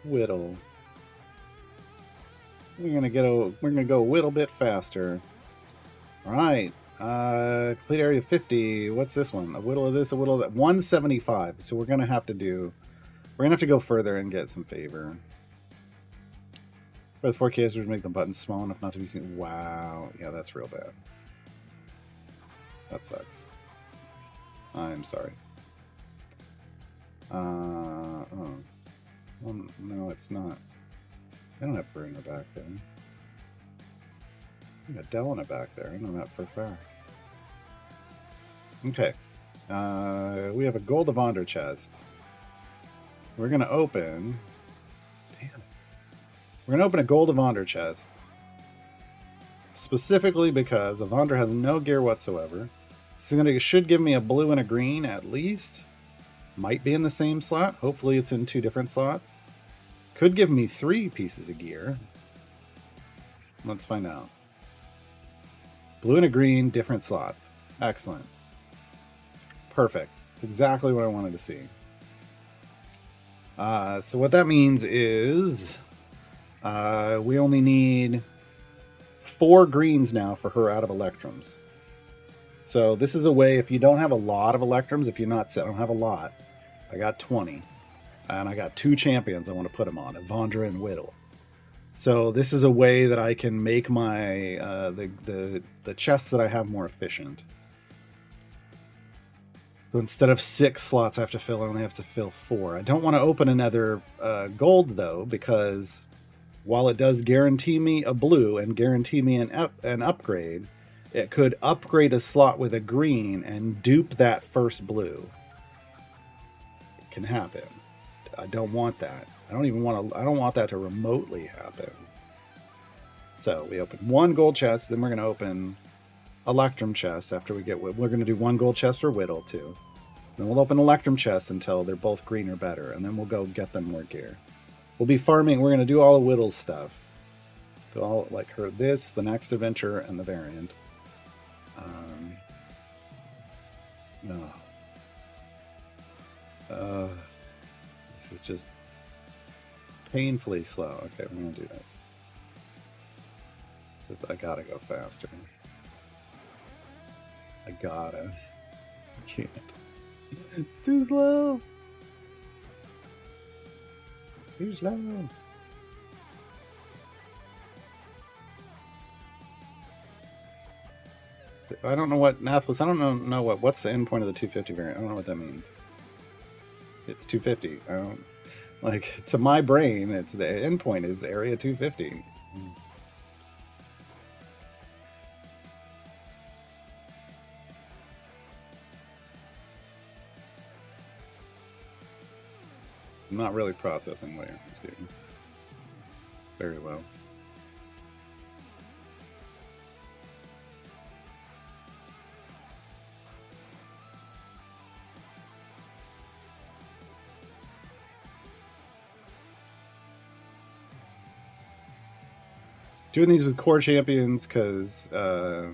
Widdle. We're gonna go a little bit faster. All right. Complete area 50. What's this one? A whittle of this, a whittle of that. 175. So we're gonna have to go further and get some favor. For the 4K casters, make the buttons small enough not to be seen. Wow. Yeah, that's real bad. That sucks. I'm sorry. Oh. Well, no, it's not. I don't have Bruno back there. I got Delana back there. I know that for a fact. Okay. We have a Gold of Honor chest. We're going to open... Damn. We're going to open a Gold of Honor chest. Specifically because Evander has no gear whatsoever. This should give me a blue and a green at least. Might be in the same slot. Hopefully it's in 2 different slots. Could give me 3 pieces of gear. Let's find out. Blue and a green, different slots. Excellent. Perfect. It's exactly what I wanted to see. So what that means is we only need 4 greens now for her out of Electrums. So this is a way, if you don't have a lot of Electrums, if you're not set, I don't have a lot. I got 20. And I got 2 champions I want to put them on, Evandra and Widdle. So this is a way that I can make my the chests that I have more efficient. So instead of 6 slots I have to fill, I only have to fill 4. I don't want to open another gold though, because while it does guarantee me a blue and guarantee me an upgrade, it could upgrade a slot with a green and dupe that first blue. It can happen. I don't want that. I don't want that to remotely happen. So we open 1 gold chest, then we're going to open Electrum chests after we get... We're going to do 1 gold chest for Widdle too. Then we'll open Electrum chests until they're both green or better, and then we'll go get them more gear. We'll be farming. We're going to do all of Widdle's stuff. So all like her, this, the next adventure, and the variant. No. This is just painfully slow. Okay, we're going to do this. I gotta go faster. I can't. It's too slow. Too slow. I don't know what Nathless. I don't know what's the end point of the 250 variant. I don't know what that means. It's 250. I don't like, to my brain. It's the end point is area 250. I'm not really processing layer speaking very well. Doing these with core champions because I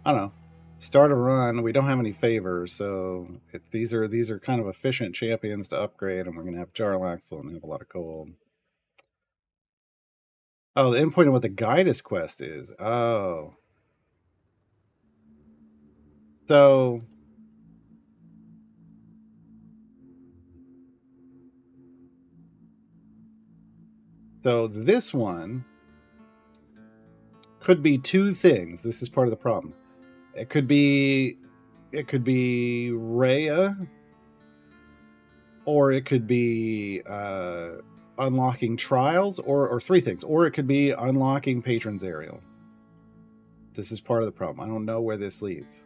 don't know. Start a run. We don't have any favors, so these are kind of efficient champions to upgrade, and we're gonna have Jarlaxle and have a lot of gold. Oh, the endpoint of what the Guidus quest is. Oh, so this one could be 2 things. This is part of the problem. It could be Rhea, or it could be unlocking trials, or 3 things, or it could be unlocking Patron's Aerial. This is part of the problem. I don't know where this leads.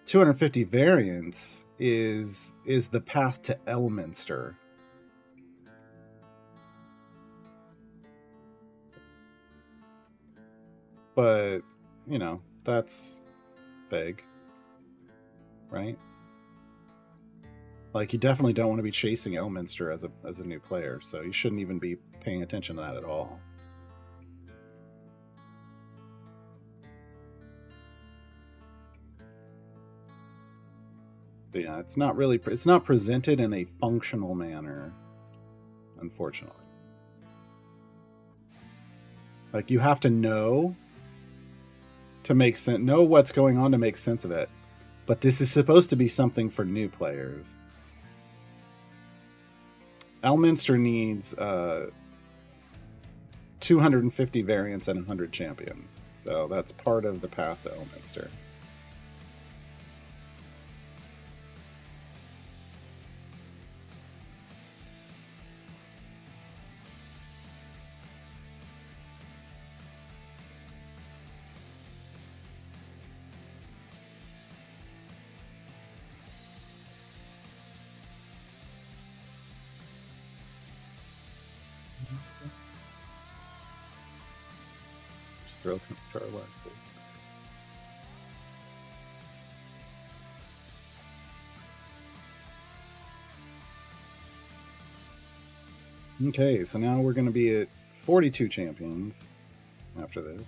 250 variants is the path to Elminster. But, you know, that's big, right? Like, you definitely don't want to be chasing Elminster as a new player, so you shouldn't even be paying attention to that at all. But yeah, it's not presented in a functional manner. unfortunately. Like, you have to know to make sense, know what's going on to make sense of it. But this is supposed to be something for new players. Elminster needs 250 variants and 100 champions. So that's part of the path to Elminster. Just throw our life. Okay, so now we're going to be at 42 champions after this.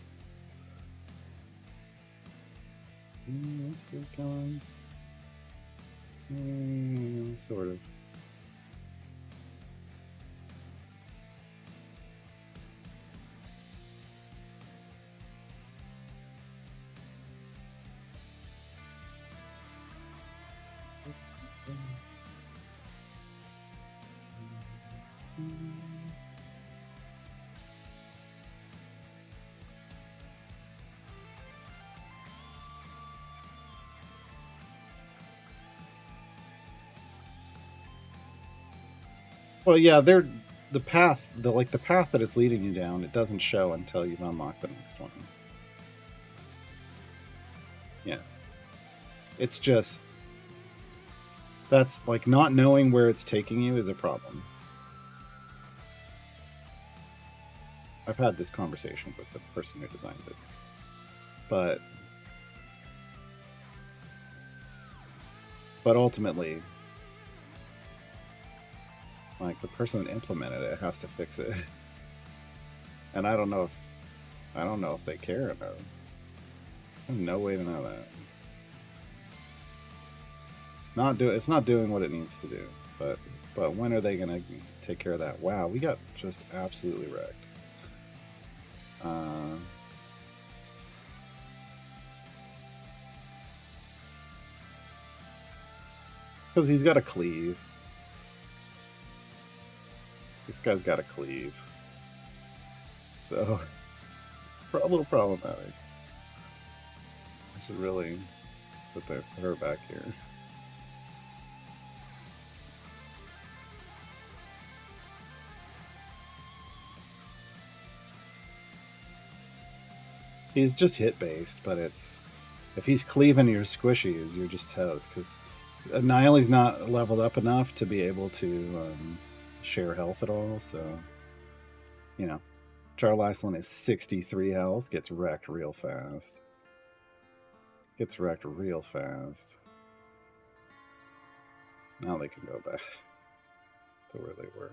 Sort of. Well, yeah, they're the path, the path that it's leading you down. It doesn't show until you've unlocked the next one. Yeah, it's just that's like not knowing where it's taking you is a problem. I've had this conversation with the person who designed it, but ultimately, like, the person that implemented it has to fix it, and I don't know if they care enough. I have no way to know that. It's not doing what it needs to do. But when are they gonna take care of that? Wow, we got just absolutely wrecked. Because he's got a cleave. This guy's got a cleave. So it's a little problematic. I should really put her back here. He's just hit based, but it's if he's cleaving your squishies, you're just toast because Niallie's not leveled up enough to be able to share health at all. So, you know, Charles Iceland is 63 health, gets wrecked real fast. Now they can go back to where they were.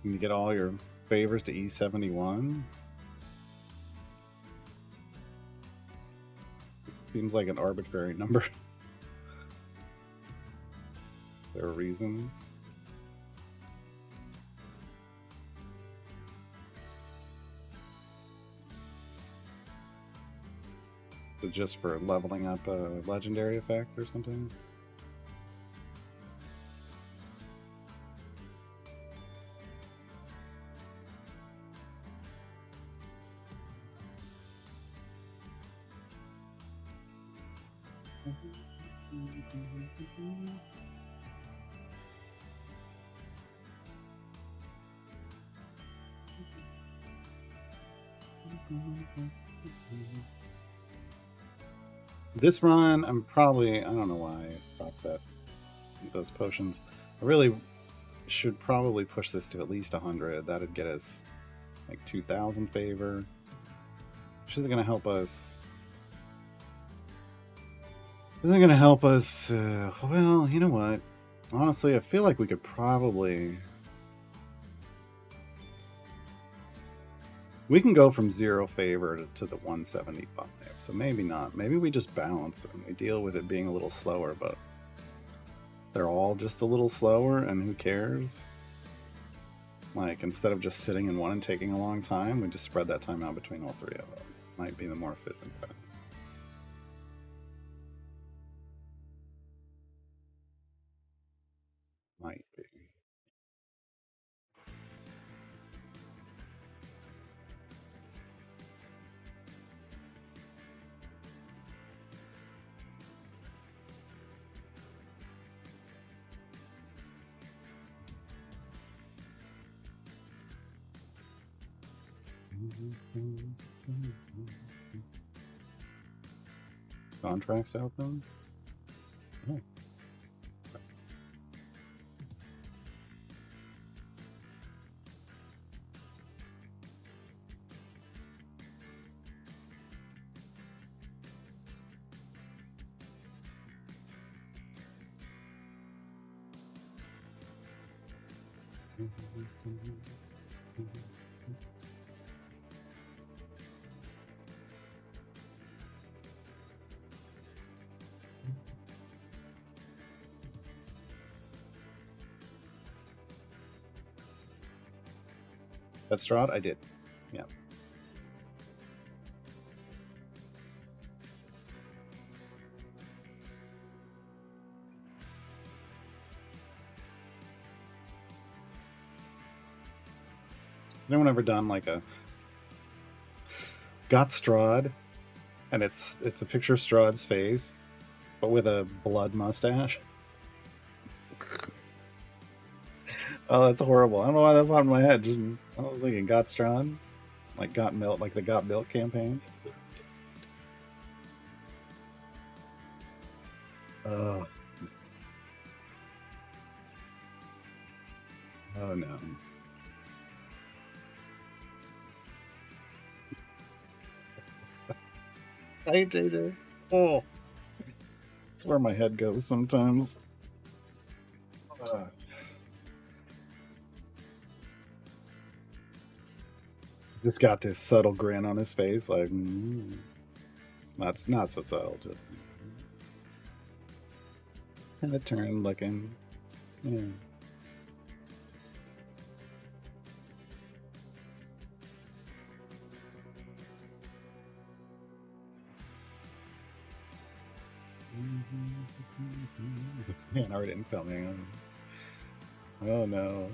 You get all your favors to E71. Seems like an arbitrary number. Is there a reason? Is it just for leveling up legendary effects or something? This run, I don't know why I thought that those potions. I really should probably push this to at least 100. That'd get us like 2,000 favor. Which isn't going to help us. Isn't going to help us. Well, you know what? Honestly, I feel like we could probably. We can go from 0 favor to the 175. So maybe not. Maybe we just balance and we deal with it being a little slower, but they're all just a little slower, and who cares? Like, instead of just sitting in one and taking a long time, we just spread that time out between all three of them. Might be the more efficient bet. Might be. Contracts open? Oh. That's Strahd? I did. Yeah. Anyone ever done like a got Strahd, and it's a picture of Strahd's face, but with a blood mustache? Oh, that's horrible. I don't know why that popped in my head. Just I was thinking got Strahd, like got milk, like the got milk campaign. Oh. Oh no. Hey, JJ. Oh. That's where my head goes sometimes. Just got this subtle grin on his face, like that's not so subtle. Just kind of turn looking. Yeah. The fan art incoming. Oh no.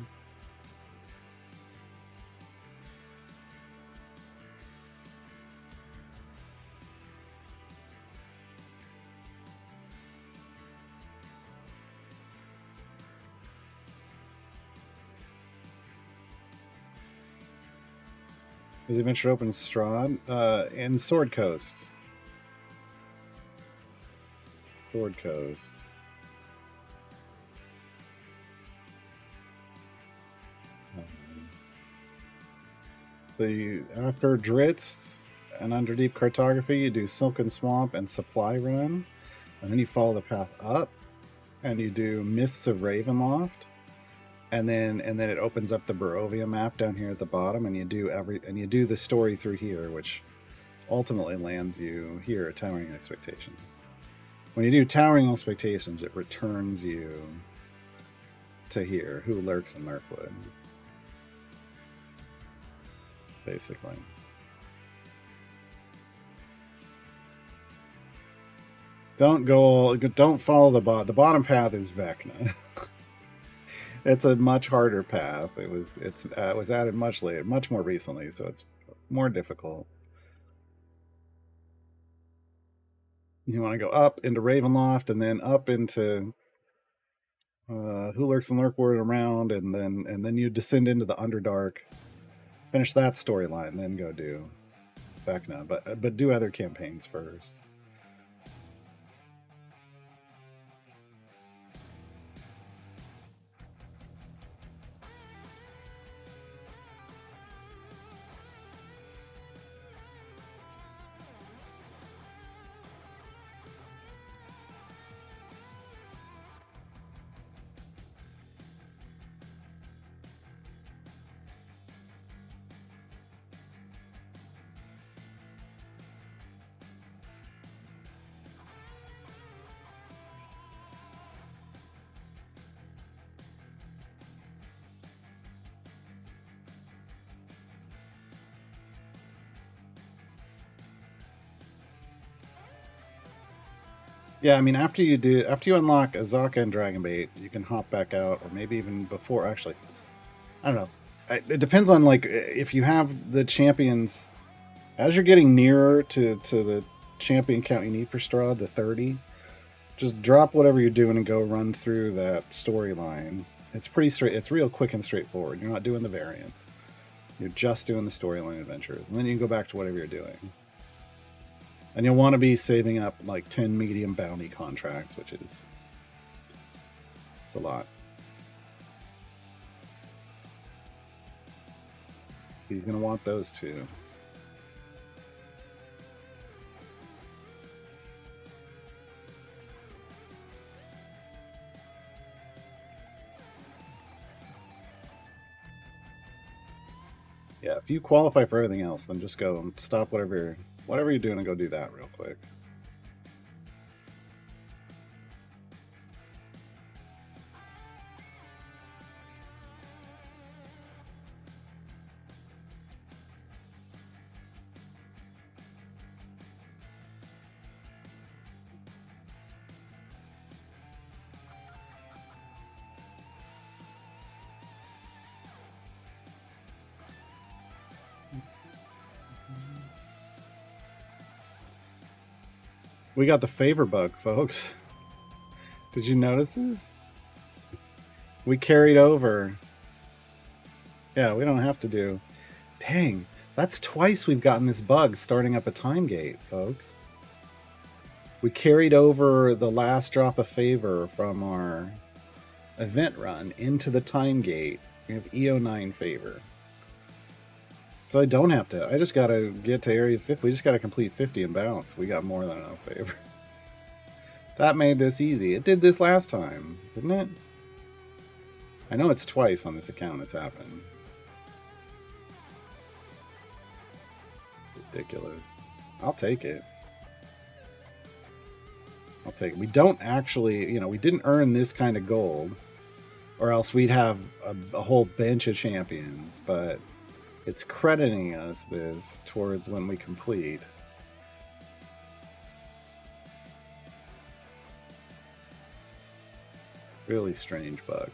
Is Adventure Open Strahd? In Sword Coast. Sword Coast. After Dritz and Underdeep Cartography, you do Silken Swamp and Supply Run, and then you follow the path up, and you do Mists of Ravenloft, and then it opens up the Barovia map down here at the bottom, and you do the story through here, which ultimately lands you here at Towering Expectations. When you do Towering Expectations, it returns you to here, Who Lurks in Lurkwood, basically. Don't follow the bottom path is Vecna. It's a much harder path. It was added much later, much more recently, so it's more difficult. You want to go up into Ravenloft and then up into Who Lurks in Lurkwood around, and then you descend into the Underdark, finish that storyline, then go do Vecna, but do other campaigns first. Yeah, I mean, after you unlock Azaka and Dragonbait, you can hop back out, or maybe even before. Actually, I don't know. It depends on like if you have the champions. As you're getting nearer to the champion count you need for Strahd, the 30, just drop whatever you're doing and go run through that storyline. It's pretty straight. It's real quick and straightforward. You're not doing the variants. You're just doing the storyline adventures, and then you can go back to whatever you're doing. And you'll want to be saving up like 10 medium bounty contracts, which is it's a lot. He's going to want those too. Yeah, if you qualify for everything else, then just go and stop whatever you're doing and go do that real quick. We got the favor bug, folks. Did you notice this? We carried over. Yeah, we don't have to do. Dang, that's twice we've gotten this bug starting up a time gate, folks. We carried over the last drop of favor from our event run into the time gate. We have EO9 favor. So I don't have to. I just got to get to area 50. We just got to complete 50 and bounce. We got more than enough favor. That made this easy. It did this last time, didn't it? I know it's twice on this account it's happened. Ridiculous. I'll take it. I'll take it. We don't actually, we didn't earn this kind of gold, or else we'd have a whole bench of champions, but it's crediting us this towards when we complete. Really strange bug.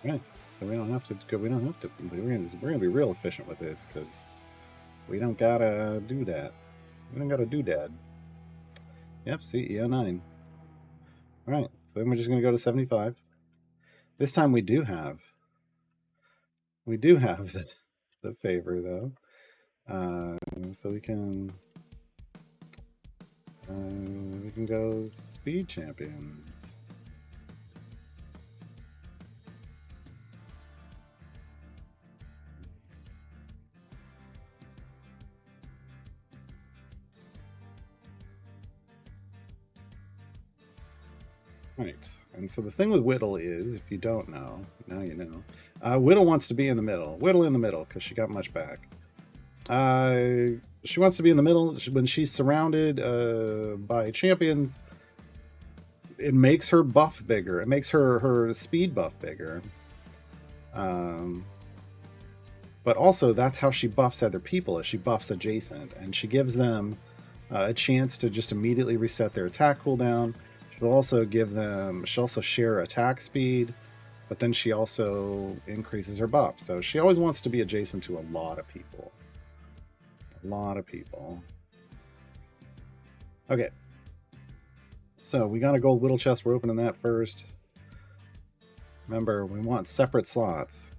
Right. So we don't have to go. We don't have to. We're gonna be real efficient with this because we don't gotta do that. We don't gotta do that. Yep. See, EO9. All right. So then we're just gonna go to 75. This time we do have the favor though, so we can go speed champions. Right. And so the thing with Widdle is, if you don't know, now you know. Widdle wants to be in the middle. Widdle in the middle because she got much back. She wants to be in the middle when she's surrounded by champions. It makes her buff bigger. It makes her speed buff bigger. But also that's how she buffs other people. Is she buffs adjacent, and she gives them a chance to just immediately reset their attack cooldown. She'll also give them. She'll also share attack speed, but then she also increases her buff. So she always wants to be adjacent to a lot of people. A lot of people. Okay. So we got a gold Widdle chest. We're opening that first. Remember, we want separate slots.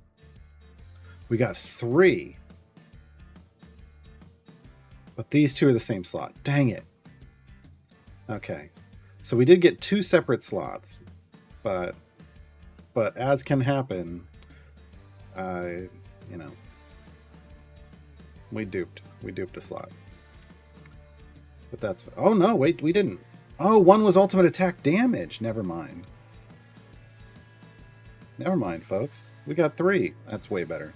We got 3. But these 2 are the same slot. Dang it. Okay. So we did get 2 separate slots. But as can happen, you know, we duped a slot. But that's... Oh, no, wait, we didn't. Oh, 1 was ultimate attack damage. Never mind. Never mind, folks. We got 3. That's way better.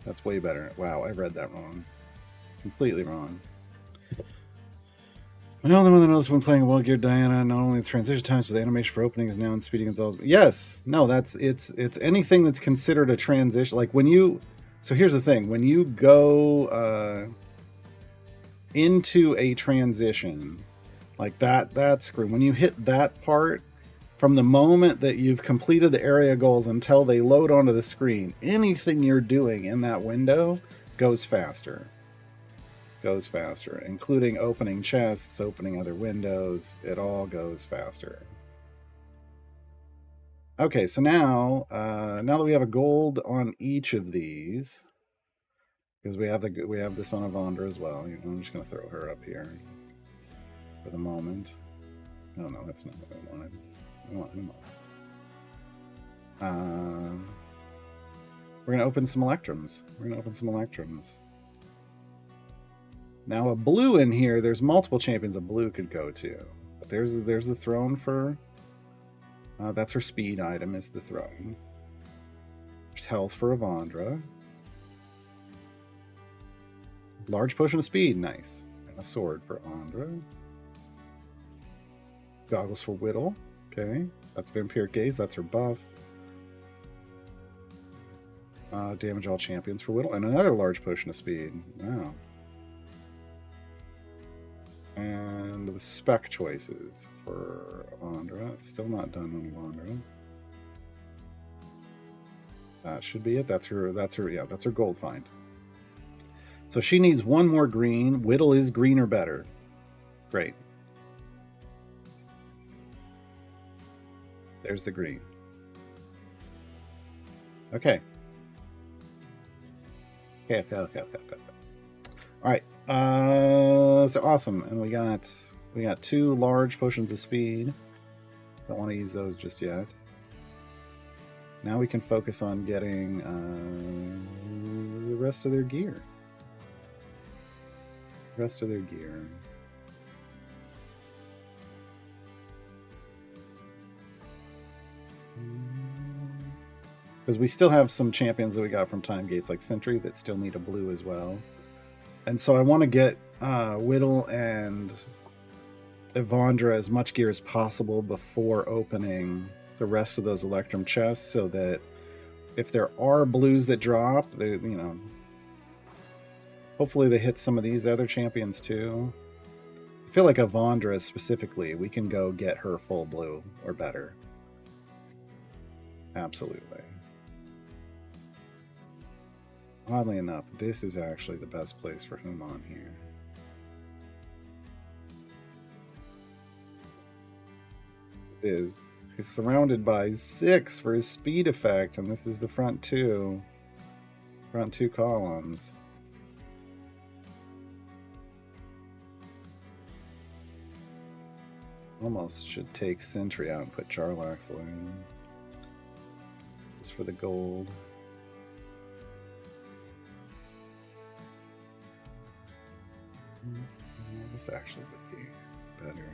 That's way better. Wow, I read that wrong. Completely wrong. Well, the one that knows when playing Well Geared Diana, not only the transition times, but the animation for opening is now in Speedy Gonzalez. Yes, no, it's anything that's considered a transition. Like when you, so here's the thing: when you go into a transition, like that screen, when you hit that part, from the moment that you've completed the area goals until they load onto the screen, anything you're doing in that window goes faster. Goes faster, including opening chests, opening other windows. It all goes faster. Okay, so now that we have a gold on each of these, because we have the Son of Vondra as well. I'm just gonna throw her up here for the moment. Oh no, that's not what I wanted. We're gonna open some Electrums. Now a blue in here, there's multiple champions a blue could go to. But there's the throne for... that's her speed item, is the throne. There's health for Avandra. Large potion of speed, nice. And a sword for Avandra. Goggles for Widdle, okay. That's Vampiric Gaze, that's her buff. Damage all champions for Widdle. And another large potion of speed, wow. And the spec choices for Avandra. Still not done on Avandra. That should be it. That's her gold find. So she needs 1 more green. Widdle is green or better. Great. There's the green. Okay. Okay. All right. So awesome, and we got 2 large potions of speed. Don't want to use those just yet. Now we can focus on getting the rest of their gear. Because we still have some champions that we got from Time Gates, like Sentry, that still need a blue as well. And so I want to get Widdle and Avandra as much gear as possible before opening the rest of those Electrum chests, so that if there are blues that drop, they, hopefully they hit some of these other champions too. I feel like Avandra specifically, we can go get her full blue or better. Absolutely. Oddly enough, this is actually the best place for him on here. It is. He's surrounded by 6 for his speed effect, and this is the front 2 columns. Almost should take Sentry out and put Jarlaxle in. Just for the gold. This actually would be better.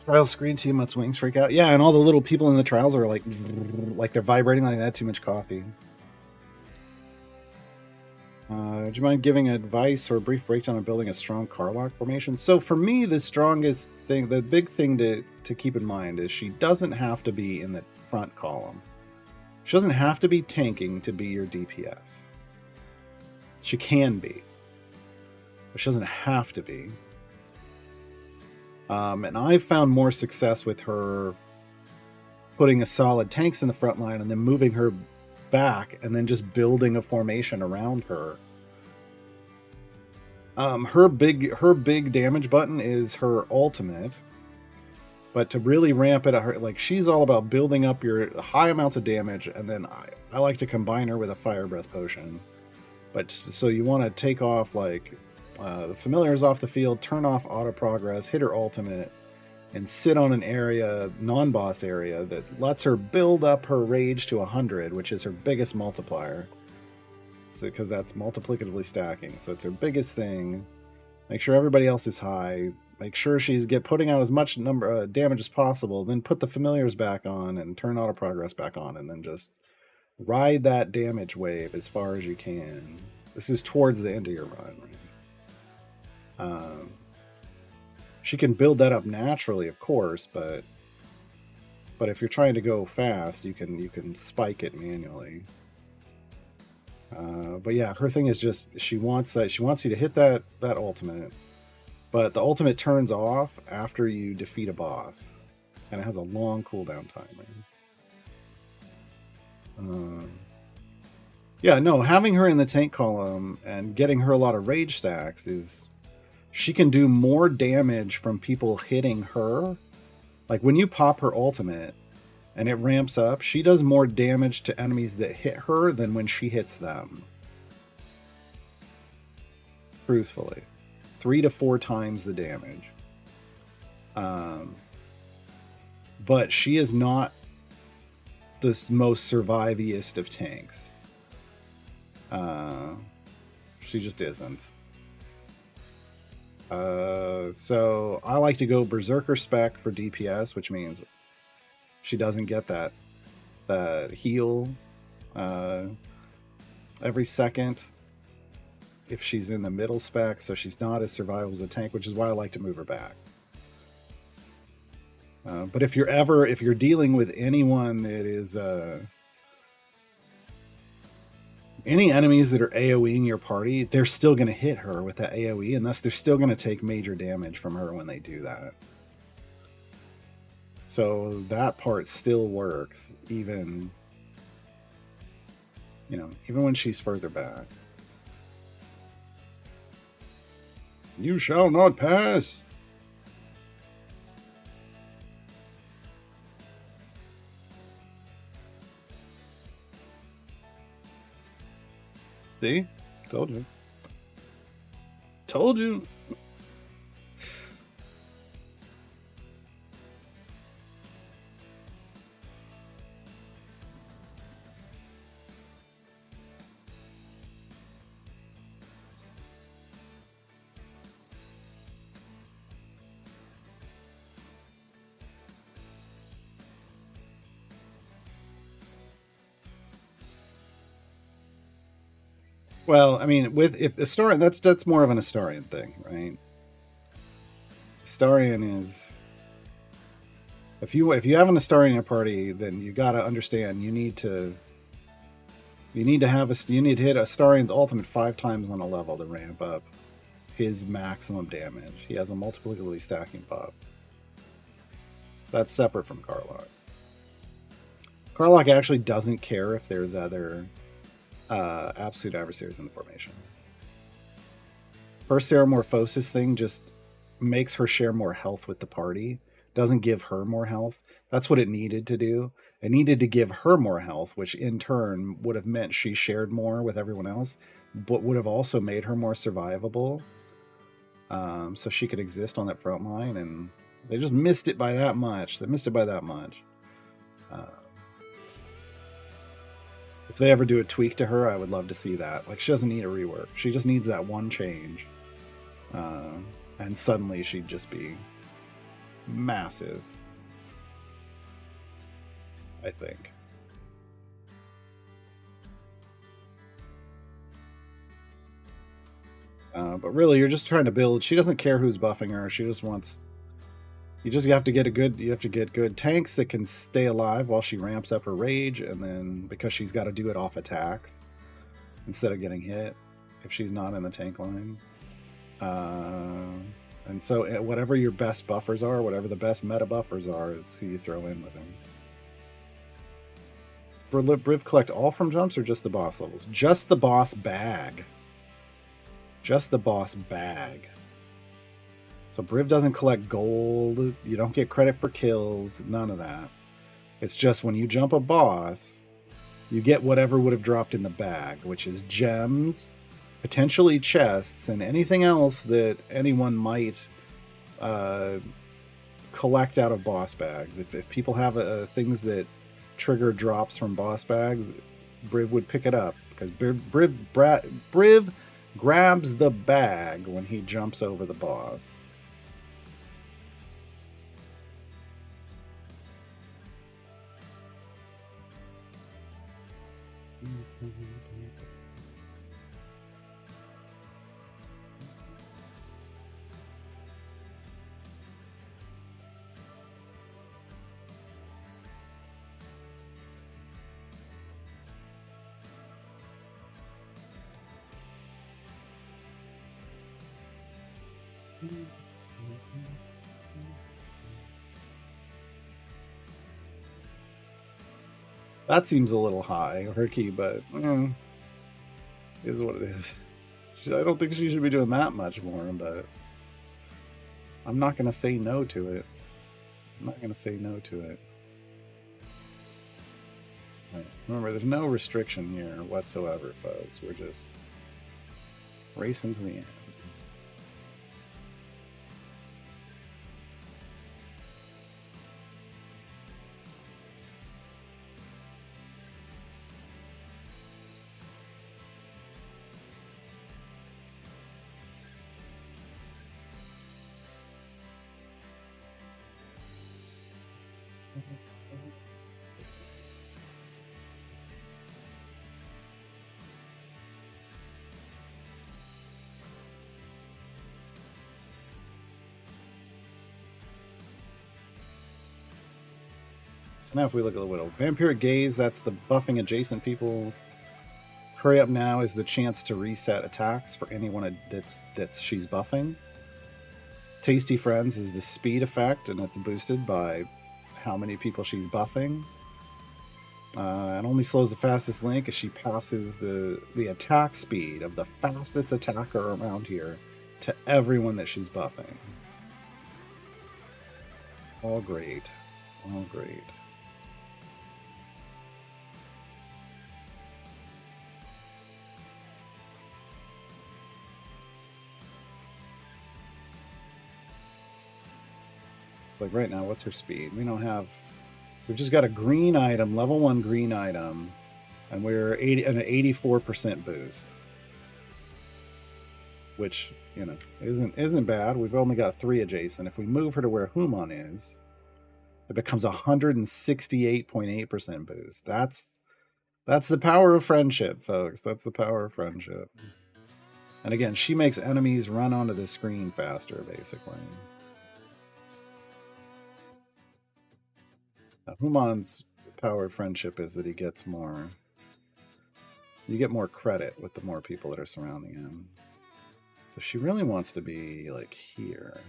Trial screen, too much wings freak out. Yeah, and all the little people in the trials are like they're vibrating like that. Too much coffee. Do you mind giving advice or a brief breakdown on building a strong Carlock formation? So for me, the strongest thing, the big thing to keep in mind is she doesn't have to be in the front column. She doesn't have to be tanking to be your DPS. She can be, but she doesn't have to be. And I've found more success with her putting a solid tanks in the front line and then moving her back and then just building a formation around her. Her big damage button is her ultimate, but to really ramp it up, like she's all about building up your high amounts of damage, and then I like to combine her with a fire breath potion. But so you want to take off like the familiars off the field, turn off auto progress, hit her ultimate, and sit on an area, non-boss area, that lets her build up her rage to 100, which is her biggest multiplier. Because that's multiplicatively stacking. So it's her biggest thing. Make sure everybody else is high. Make sure she's putting out as much damage as possible. Then put the familiars back on and turn auto progress back on, and then just ride that damage wave as far as you can. This is towards the end of your run, right? She can build that up naturally, of course, but if you're trying to go fast, you can spike it manually. But yeah, her thing is just she wants you to hit that ultimate, but the ultimate turns off after you defeat a boss, and it has a long cooldown time. Yeah, no, having her in the tank column and getting her a lot of rage stacks is she can do more damage from people hitting her. Like when you pop her ultimate and it ramps up, she does more damage to enemies that hit her than when she hits them. Truthfully. 3 to 4 times the damage. But she is not the most surviviest of tanks. She just isn't. So I like to go Berserker spec for DPS, which means she doesn't get that heal every second if she's in the middle spec, so she's not as survivable as a tank, which is why I like to move her back. But if you're dealing with anyone that is any enemies that are AoEing your party, they're still going to hit her with that AoE, and thus they're still going to take major damage from her when they do that. So that part still works, even when she's further back. You shall not pass. See? Told you. Told you. Well, I mean, if Astarion, that's more of an Astarion thing, right? Astarion is if you have an Astarion in your party, then you got to understand you need to hit Astarion's ultimate 5 times on a level to ramp up his maximum damage. He has a multiplicatively stacking buff. That's separate from Carlock. Carlock actually doesn't care if there's other absolute adversaries in the formation. First Ceramorphosis thing just makes her share more health with the party, doesn't give her more health. That's what it needed to do. It needed to give her more health, which in turn would have meant she shared more with everyone else, but would have also made her more survivable, so she could exist on that front line, and they just missed it by that much. If they ever do a tweak to her, I would love to see that. Like, she doesn't need a rework. She just needs that one change. And suddenly she'd just be massive, I think. But really, you're just trying to build. She doesn't care who's buffing her. She just wants. You just have to get a good. You have to get good tanks that can stay alive while she ramps up her rage, and then because she's got to do it off attacks instead of getting hit if she's not in the tank line. And so whatever your best buffers are, whatever the best meta buffers are, is who you throw in with him. Briv collect all from jumps or just the boss levels? Just the boss bag. Just the boss bag. So Briv doesn't collect gold. You don't get credit for kills. None of that. It's just when you jump a boss, you get whatever would have dropped in the bag, which is gems, potentially chests, and anything else that anyone might collect out of boss bags. If people have things that trigger drops from boss bags, Briv would pick it up because Briv grabs the bag when he jumps over the boss. That seems a little high, Herky, but is what it is. I don't think she should be doing that much more, but I'm not going to say no to it. I'm not going to say no to it. Right. Remember, there's no restriction here whatsoever, folks. We're just racing to the end. So now if we look at the Widdle. Vampiric Gaze, that's the buffing adjacent people. Hurry Up Now is the chance to reset attacks for anyone that's she's buffing. Tasty Friends is the speed effect, and it's boosted by how many people she's buffing. It only slows the fastest link as she passes the attack speed of the fastest attacker around here to everyone that she's buffing. All great. All great. Like right now, what's her speed? We don't have. We've just got a green item, level 1 green item, and we're an 84% boost, which isn't bad. We've only got 3 adjacent. If we move her to where Human is, it becomes 168.8% boost. That's the power of friendship, folks. That's the power of friendship. And again, she makes enemies run onto the screen faster, basically. Now, Human's power of friendship is that he gets more. You get more credit with the more people that are surrounding him. So she really wants to be like here.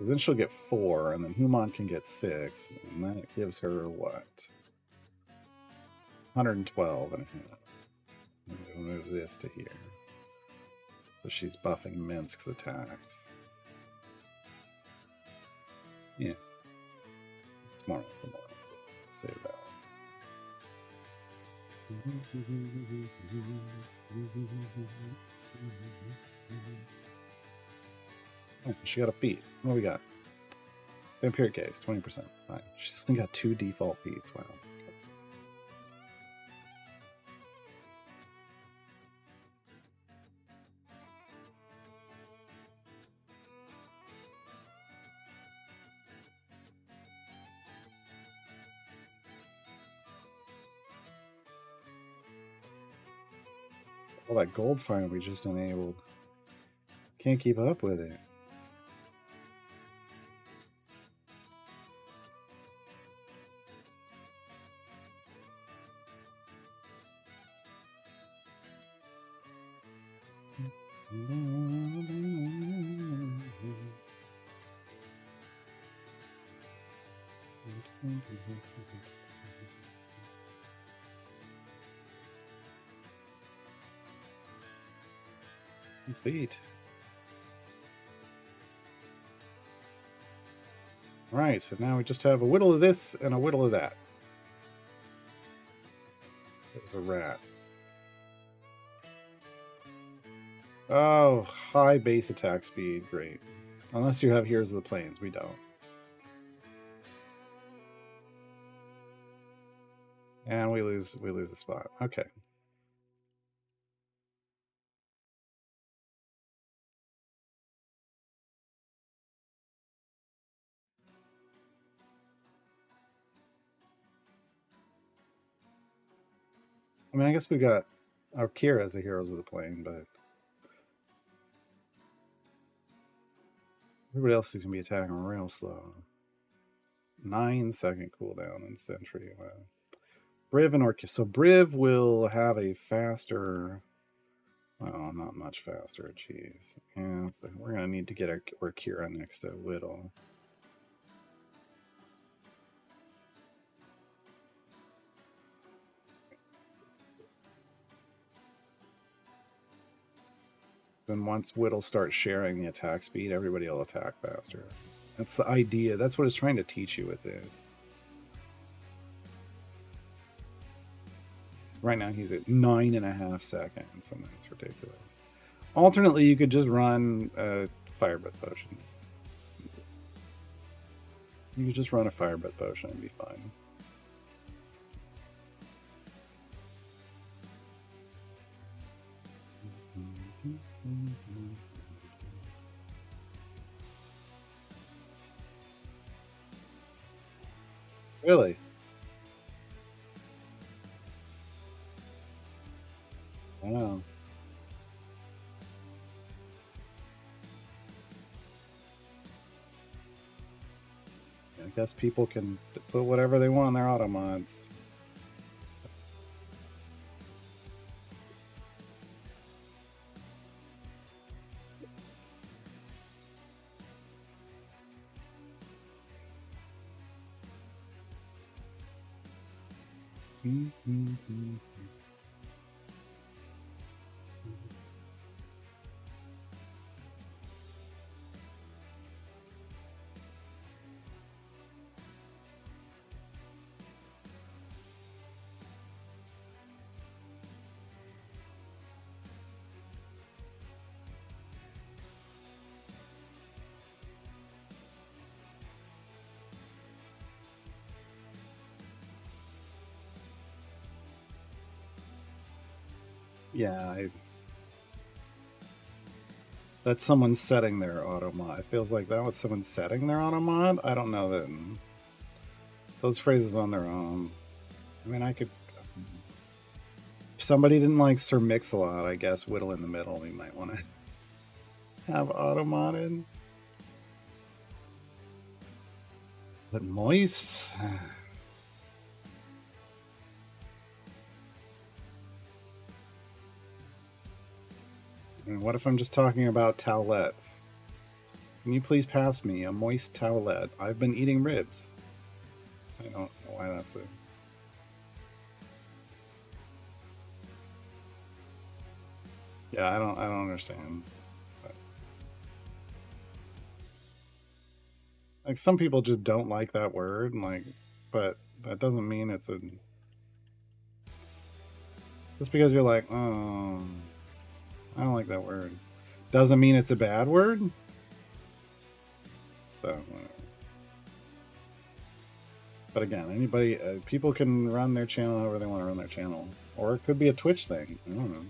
Then she'll get 4, and then Human can get 6, and that gives her what? 112 and a half. We'll move this to here. So she's buffing Minsk's attacks. Yeah. It's more. Save that. Oh, she got a feat. What do we got? Vampiric Gaze, 20%. Fine. She's only got 2 default feats. Wow. All that gold find we just enabled. Can't keep up with it. Complete. Right, so now we just have a whittle of this and a whittle of that. There's a rat. Oh, high base attack speed. Great. Unless you have Heroes of the Plains. We don't. And we lose a spot. Okay. I mean, I guess we got our Kira as a Heroes of the Plain, but everybody else is going to be attacking real slow. 9-second cooldown in Sentry. Wow. Briv and Orc. So Briv will have a faster. Oh, not much faster. Jeez. Yeah, we're going to need to get our Kira next to Widdle. Then once Widdle starts sharing the attack speed, everybody will attack faster. That's the idea. That's what it's trying to teach you with this. Right now he's at 9.5 seconds. I mean, it's ridiculous. Alternately, you could just run fire breath potions. You could just run a fire breath potion and be fine. Really? Wow. I guess people can put whatever they want on their auto mods. Yeah, that's someone setting their auto mod. It feels like that was someone setting their auto mod. I don't know that those phrases on their own. I mean, I could. If somebody didn't like Sir Mix-a-Lot, I guess Whittle in the middle, we might want to have auto modded. But moist. I mean, what if I'm just talking about towelettes? Can you please pass me a moist towelette? I've been eating ribs. I don't know why that's it. Yeah, I don't understand. But, like, some people just don't like that word, like, but that doesn't mean it's a. Just because you're like, oh, I don't like that word, doesn't mean it's a bad word. So, but again, anybody, people can run their channel however they want to run their channel, or it could be a Twitch thing. I don't know.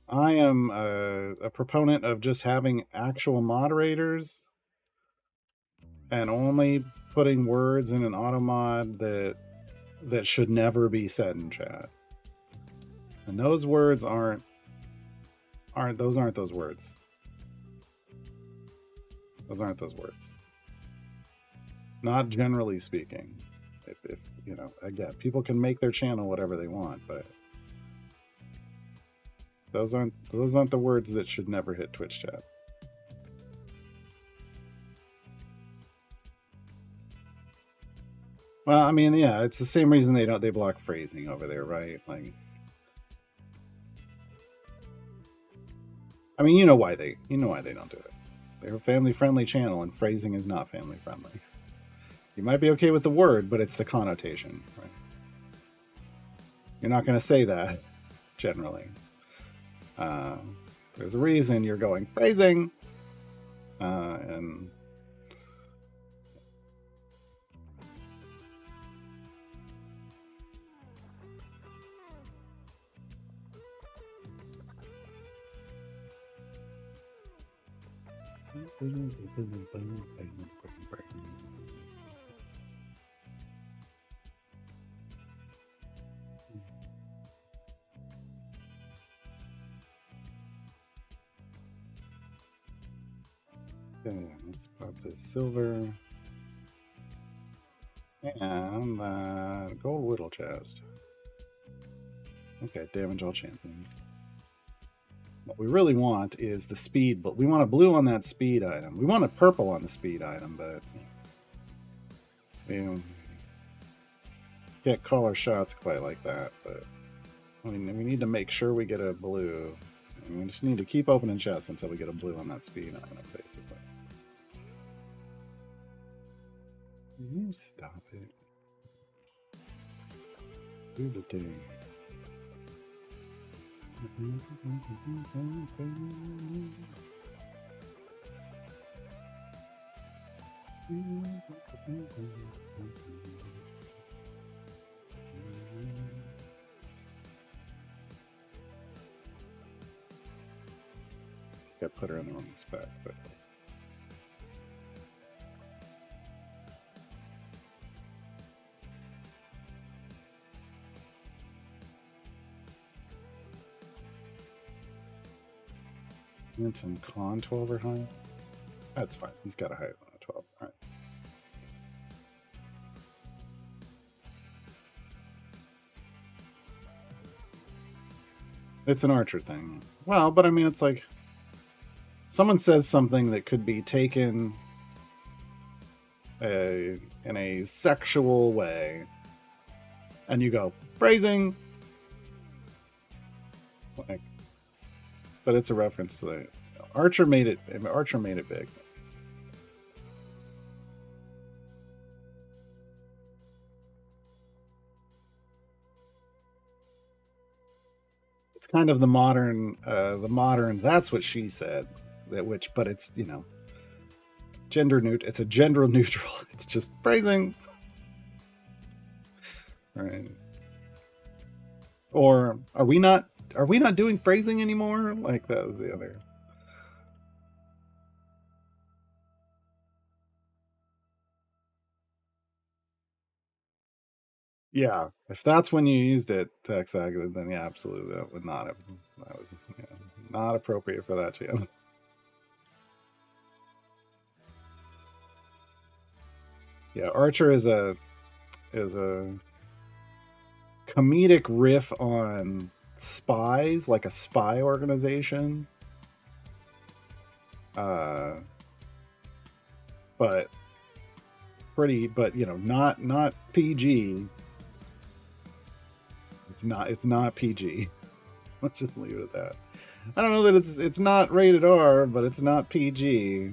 I am a proponent of just having actual moderators and only putting words in an auto mod that should never be said in chat. And those words aren't those words. Those aren't those words. Not generally speaking. If you know, again, people can make their channel whatever they want, but those aren't the words that should never hit Twitch chat. Well, I mean, yeah, it's the same reason they block phrasing over there, right? Like, I mean, you know why they don't do it. They're a family-friendly channel, and phrasing is not family-friendly. You might be okay with the word, but it's the connotation, right? You're not going to say that generally. There's a reason you're going phrasing, and okay, let's pop this silver and that gold Widdle chest. Okay, damage all champions. What we really want is the speed, but we want a blue on that speed item. We want a purple on the speed item, but we can't call our shots quite like that. But I mean, we need to make sure we get a blue. And we just need to keep opening chests until we get a blue on that speed item, basically. You stop it. Do the thing. I put her in the wrong spot, but it's in con 12 or high. That's fine. He's got a higher than a 12. All right. It's an archer thing. Well, but I mean, it's like someone says something that could be taken in a sexual way, and you go phrasing, like, but it's a reference to the Archer made it. Archer made it big. It's kind of the modern. That's what she said. But it's, you know, gender neutral. It's a gender neutral. It's just phrasing, right? Or are we not doing phrasing anymore? Like, that was the other. Yeah, if that's when you used it, Texag, then yeah, absolutely, that would not have. That was not appropriate for that channel. Yeah, Archer is a comedic riff on spies, like a spy organization. But you know, not PG. It's not PG. Let's just leave it at that. I don't know that it's not rated R, but it's not PG.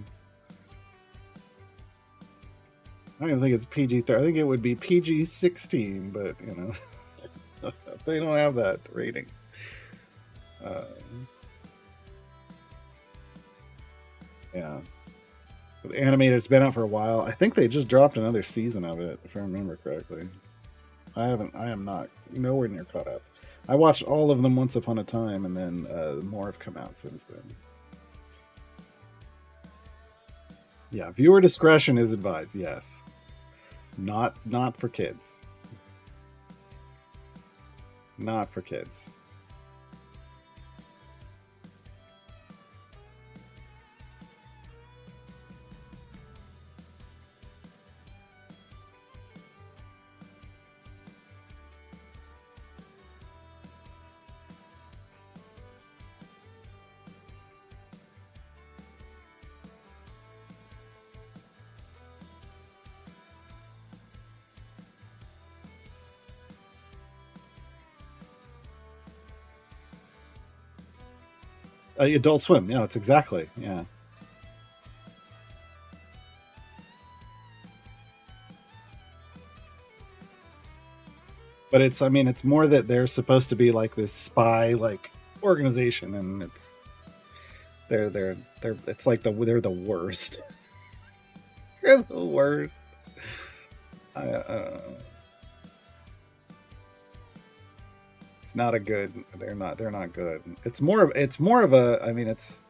I don't even think it's PG-13. I think it would be PG-16, but you know, they don't have that rating. Yeah, but animated. It's been out for a while. I think they just dropped another season of it, if I remember correctly. I am not nowhere near caught up. I watched all of them once upon a time, and then more have come out since then. Yeah, viewer discretion is advised. Yes, not for kids. Not for kids. Adult Swim. Yeah, it's exactly. Yeah. But it's, I mean, it's more that they're supposed to be like this spy like organization, and they're it's like they're the worst. They're the worst. It's not a good. They're not good. It's more of a. I mean, it's.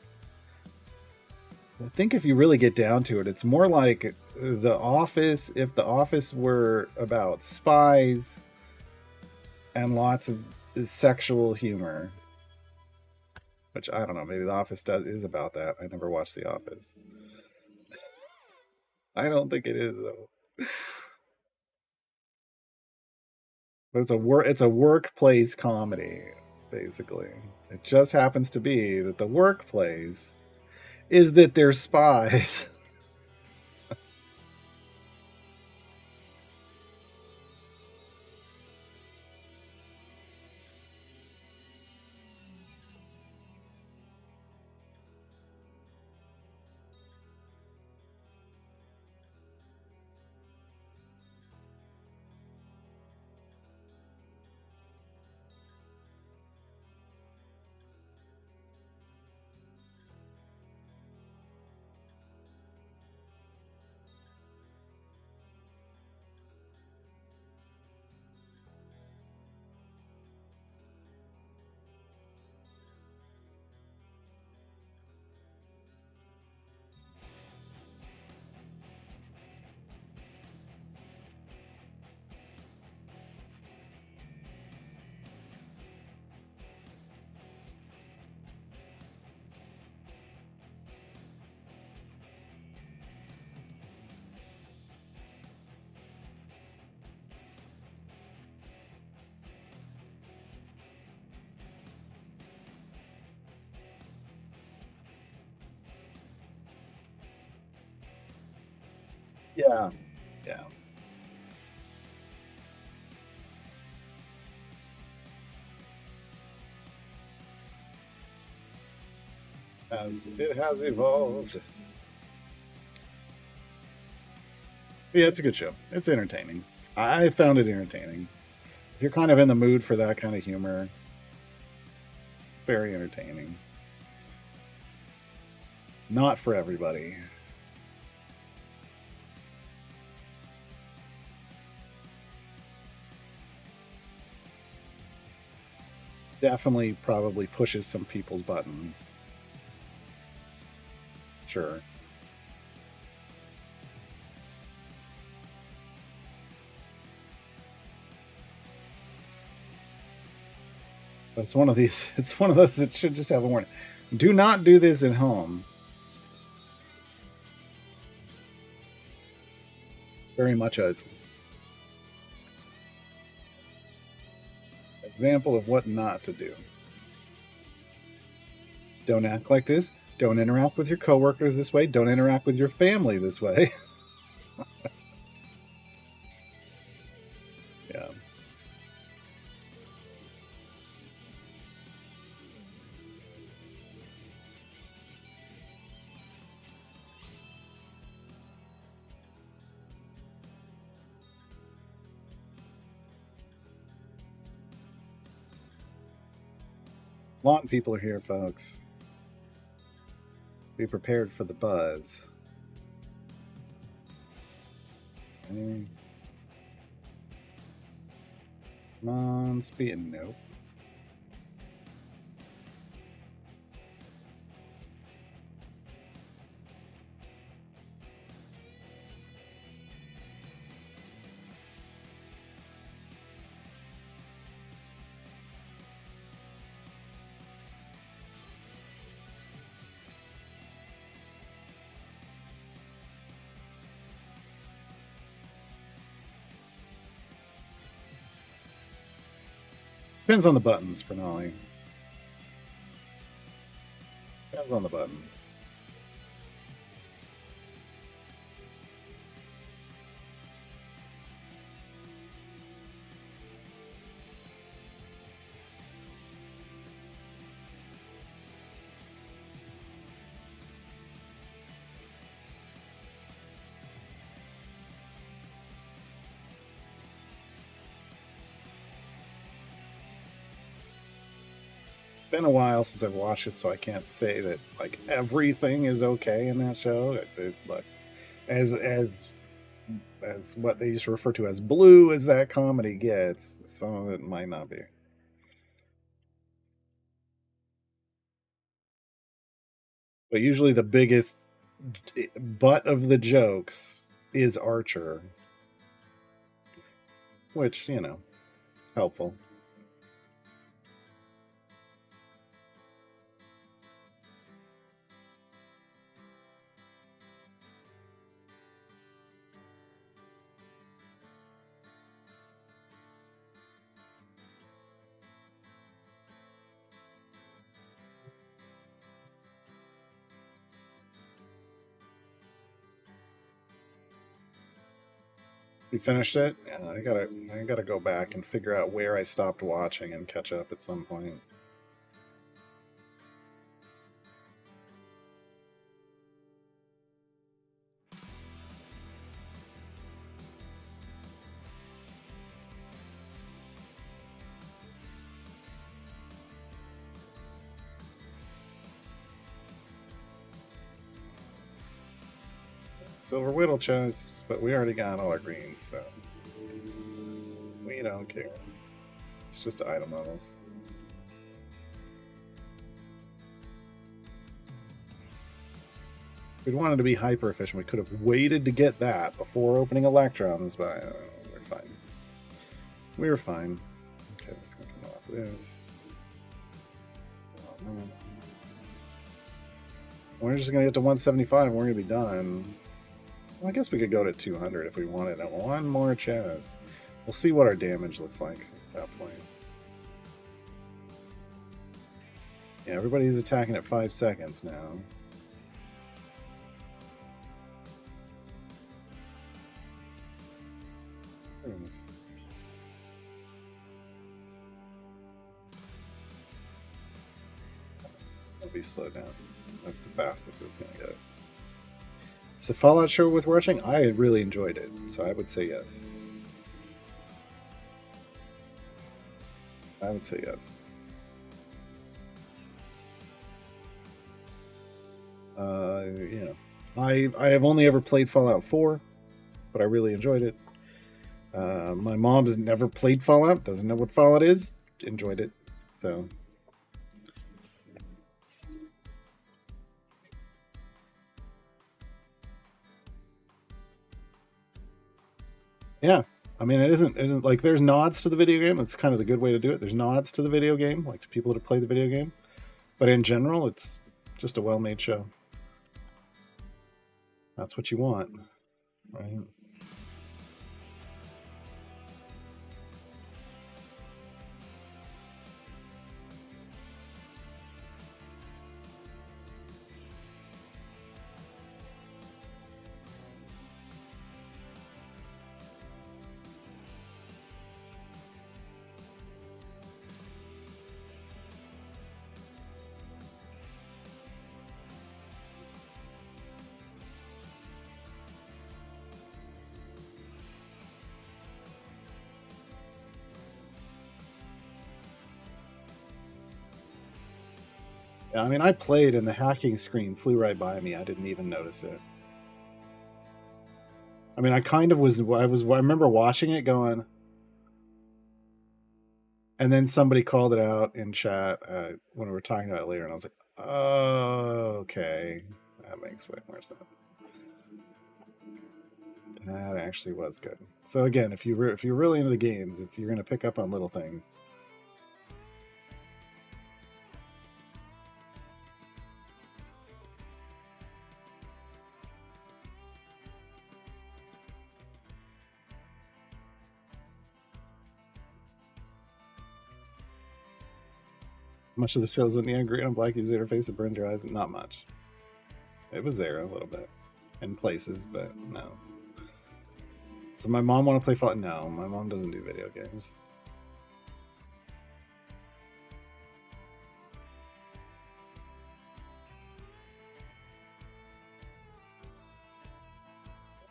I think if you really get down to it, it's more like The Office. If The Office were about spies and lots of sexual humor, which I don't know, maybe The Office is about that. I never watched The Office. I don't think it is though. But it's a workplace comedy, basically. It just happens to be that the workplace is that they're spies. Yeah, yeah. As it has evolved. Yeah, it's a good show. It's entertaining. I found it entertaining. If you're kind of in the mood for that kind of humor, very entertaining. Not for everybody. Definitely probably pushes some people's buttons. Sure. But it's one of these, it's one of those that should just have a warning. Do not do this at home. Very much a example of what not to do. Don't act like this. Don't interact with your coworkers this way. Don't interact with your family this way. Yeah. A lot of people are here, folks. Be prepared for the buzz. Okay. Come on, speed. Nope. Depends on the buttons, Pranali. Depends on the buttons. Been a while since I've watched it, so I can't say that like everything is okay in that show. Like as what they used to refer to as blue as that comedy gets, some of it might not be. But usually the biggest butt of the jokes is Archer, which helpful. You finished it? Yeah, I gotta go back and figure out where I stopped watching and catch up at some point. Silver Widdle chest, but we already got all our greens, so we don't care. It's just item levels. If we wanted to be hyper efficient, we could have waited to get that before opening electrons, but we're fine. We're fine. Okay, let's go come off this. We're just gonna get to 175. We're gonna be done. Well, I guess we could go to 200 if we wanted one more chest. We'll see what our damage looks like at that point. Yeah, everybody's attacking at 5 seconds now. It'll be slowed down. That's the fastest it's gonna go. Is the Fallout show worth watching? I really enjoyed it, so I would say yes. I would say yes. I have only ever played Fallout 4, but I really enjoyed it. My mom has never played Fallout, doesn't know what Fallout is, enjoyed it. So yeah, I mean it isn't like there's nods to the video game. That's kind of the good way to do it. There's nods to the video game, like to people that play the video game, but in general, it's just a well-made show. That's what you want, right? Yeah, I mean, I played and the hacking screen flew right by me. I didn't even notice it. I mean, I kind of was. I remember watching it, going, and then somebody called it out in chat when we were talking about it later, and I was like, "Oh, okay, that makes way more sense." That actually was good. So again, if you're really into the games, you're going to pick up on little things. Much of the show's in the green and black user interface that burns your eyes. Not much. It was there a little bit in places, but no. So my mom want to play Fallout? No, my mom doesn't do video games.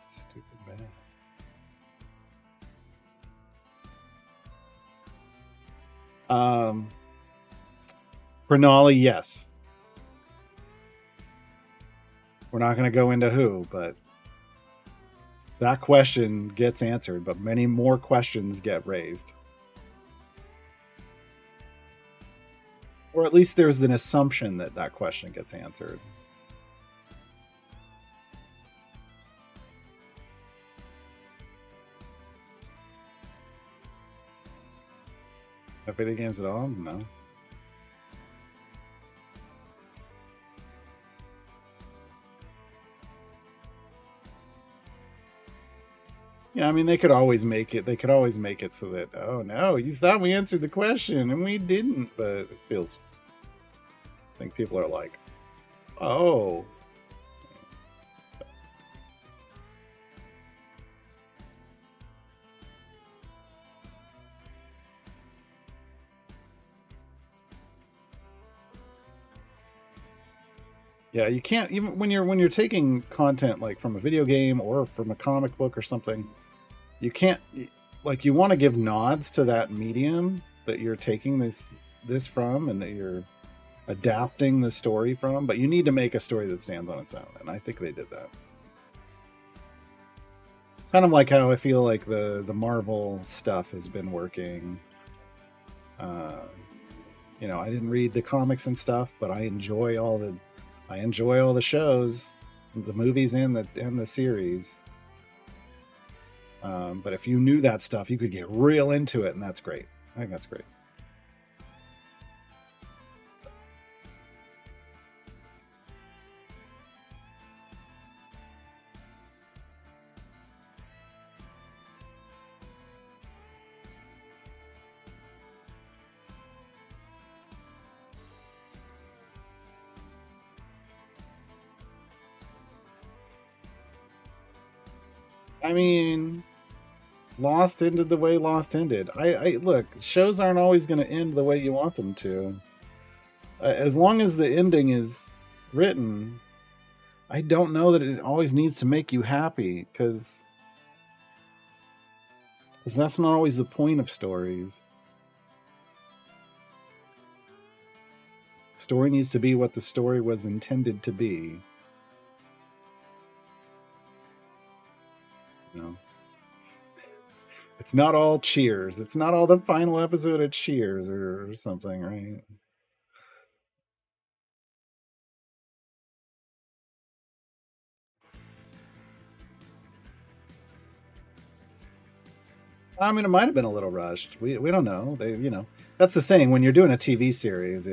Stupid man. Bernali, yes. We're not going to go into who, but that question gets answered, but many more questions get raised. Or at least there's an assumption that that question gets answered. No video games at all? No. Yeah, I mean, they could always make it. They could always make it so that, oh no, you thought we answered the question and we didn't. But it feels. I think people are like, oh. Yeah, you can't even when you're taking content like from a video game or from a comic book or something. You can't like you want to give nods to that medium that you're taking this from and that you're adapting the story from, but you need to make a story that stands on its own, and I think they did that. Kind of like how I feel like the Marvel stuff has been working. You know, I didn't read the comics and stuff, but I enjoy all the shows, the movies and the series. But if you knew that stuff, you could get real into it, and that's great. I think that's great. I mean, Lost ended the way Lost ended. I look, shows aren't always going to end the way you want them to. As long as the ending is written, I don't know that it always needs to make you happy because that's not always the point of stories. Story needs to be what the story was intended to be. You know, it's not all Cheers. It's not all the final episode of Cheers or something, right? I mean, it might have been a little rushed. We don't know. That's the thing when you're doing a TV series.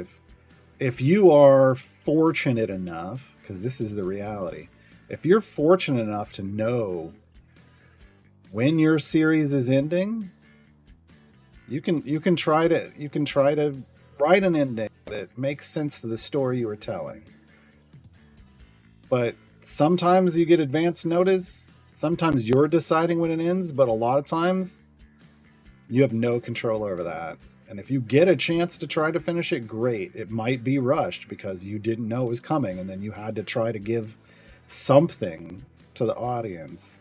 If you are fortunate enough, because this is the reality, if you're fortunate enough to know when your series is ending, you can try to write an ending that makes sense to the story you were telling. But sometimes you get advance notice. Sometimes you're deciding when it ends, but a lot of times you have no control over that. And if you get a chance to try to finish it, great. It might be rushed because you didn't know it was coming, and then you had to try to give something to the audience.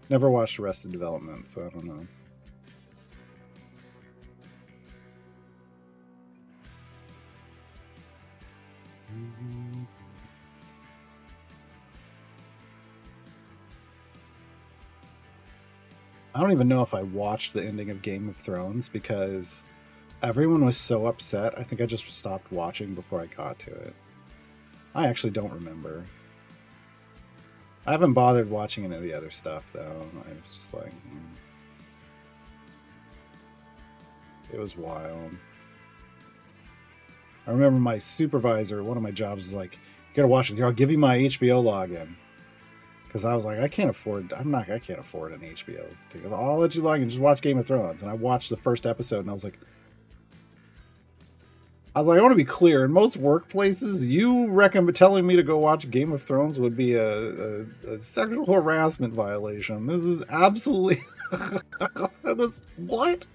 Never watched Arrested Development, so I don't know. I don't even know if I watched the ending of Game of Thrones because everyone was so upset. I think I just stopped watching before I got to it. I actually don't remember. I haven't bothered watching any of the other stuff, though. I was just like, It was wild. I remember my supervisor, one of my jobs was like, "You gotta watch it. Here, I'll give you my HBO login." Because I was like, I can't afford an HBO ticket. I'll let you log in and just watch Game of Thrones. And I watched the first episode and I was like, I want to be clear. In most workplaces, you recommend telling me to go watch Game of Thrones would be a sexual harassment violation. This is absolutely. It was what?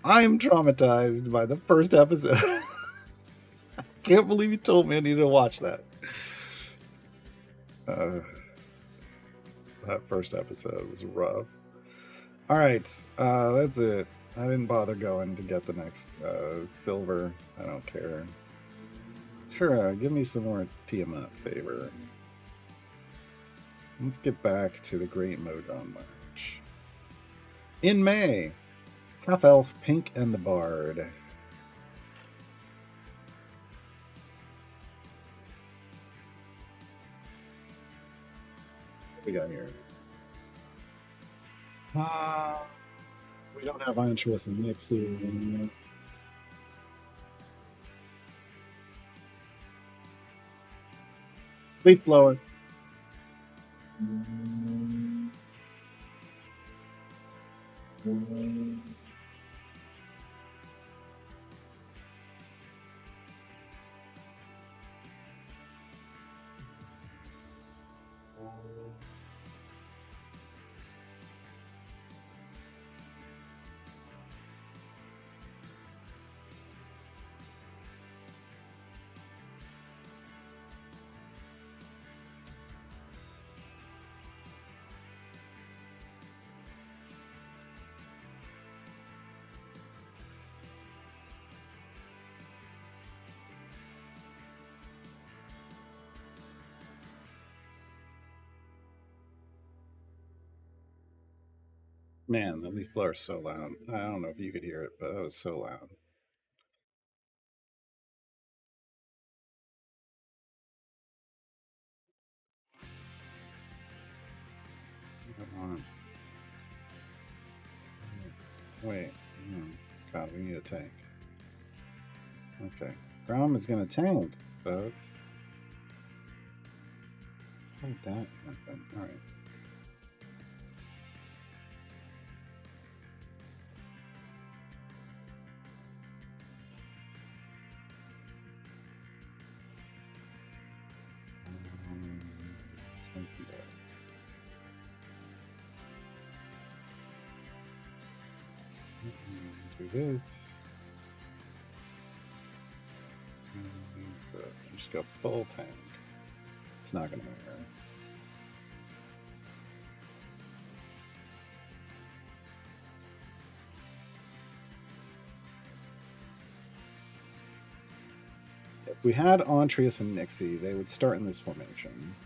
I am traumatized by the first episode. I can't believe you told me I needed to watch that. That first episode was rough. All right, that's it. I didn't bother going to get the next silver. I don't care. Sure, give me some more Tiamat favor. Let's get back to the Great Modron March. In May, Half Elf, Pink, and the Bard. What we got here? We don't have Irontress and Nixie. Leaf Blower. Man, the leaf blower is so loud. I don't know if you could hear it, but that was so loud. Come on. Wait. God, we need a tank. Okay. Grom is going to tank, folks. How did that happen? All right. Do this. Just go full tank. It's not going to matter. If we had Ontreus and Nixie, they would start in this formation.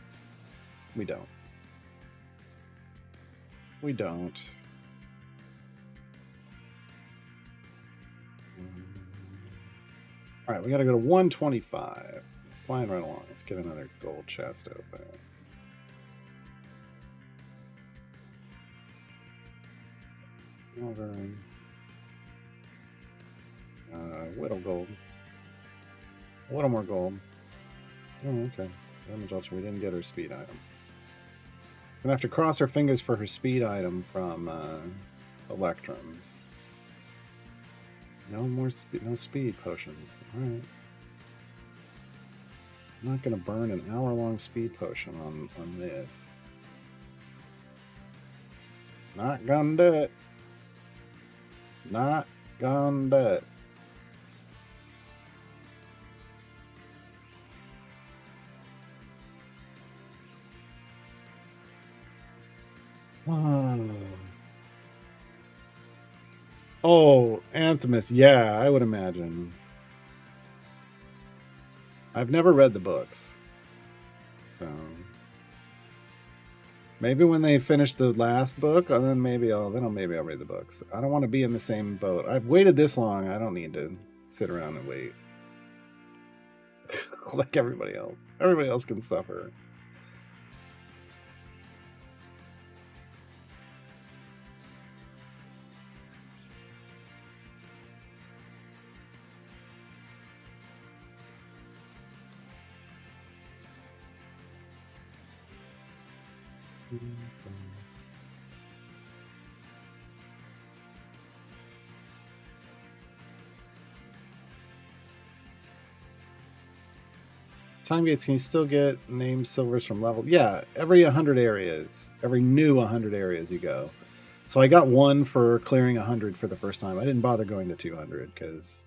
We don't. We don't. All right, we got to go to 125. Flying right along. Let's get another gold chest open. Over. Widdle gold. A little more gold. Oh, okay. Damage ultra. We didn't get her speed item. Gonna have to cross our fingers for her speed item from Electrums. No more no speed potions. All right. I'm not gonna burn an hour-long speed potion on this. Not gonna do it. Not gonna do it. Oh, Anthemus. Yeah, I would imagine. I've never read the books. So maybe when they finish the last book, then maybe I'll read the books. I don't want to be in the same boat. I've waited this long. I don't need to sit around and wait. Like everybody else. Everybody else can suffer. Time gates, can you still get named silvers from level? Yeah, every 100 areas, every new 100 areas you go. So I got one for clearing 100 for the first time. I didn't bother going to 200 because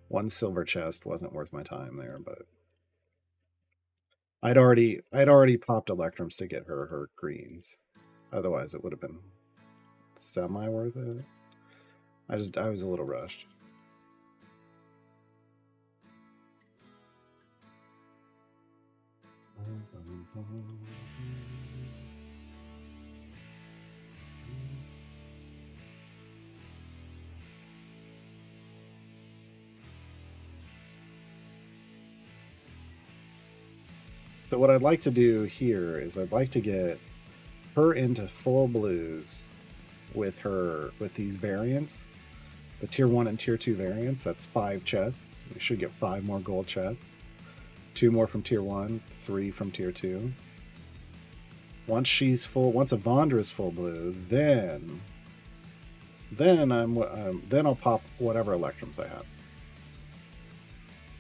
one silver chest wasn't worth my time there, but I'd already popped electrums to get her greens. Otherwise it would have been semi worth it. I was a little rushed. So what I'd like to do here is I'd like to get her into full blues with these variants, the tier 1 and tier 2 variants. That's 5 chests. We should get 5 more gold chests. 2 more from tier 1, 3 from tier 2. Once she's full, once Avandra is full blue, then I'll pop whatever electrums I have.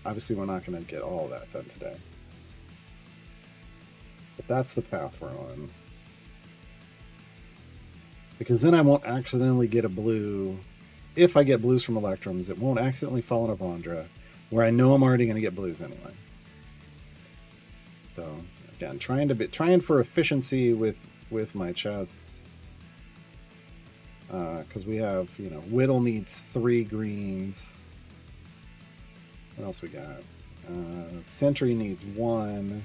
Obviously, we're not going to get all of that done today, but that's the path we're on. Because then I won't accidentally get a blue. If I get blues from electrums, it won't accidentally fall in Avandra, where I know I'm already going to get blues anyway. So again, trying for efficiency with my chests, because we have, you know, Widdle needs 3 greens. What else we got? Sentry needs 1.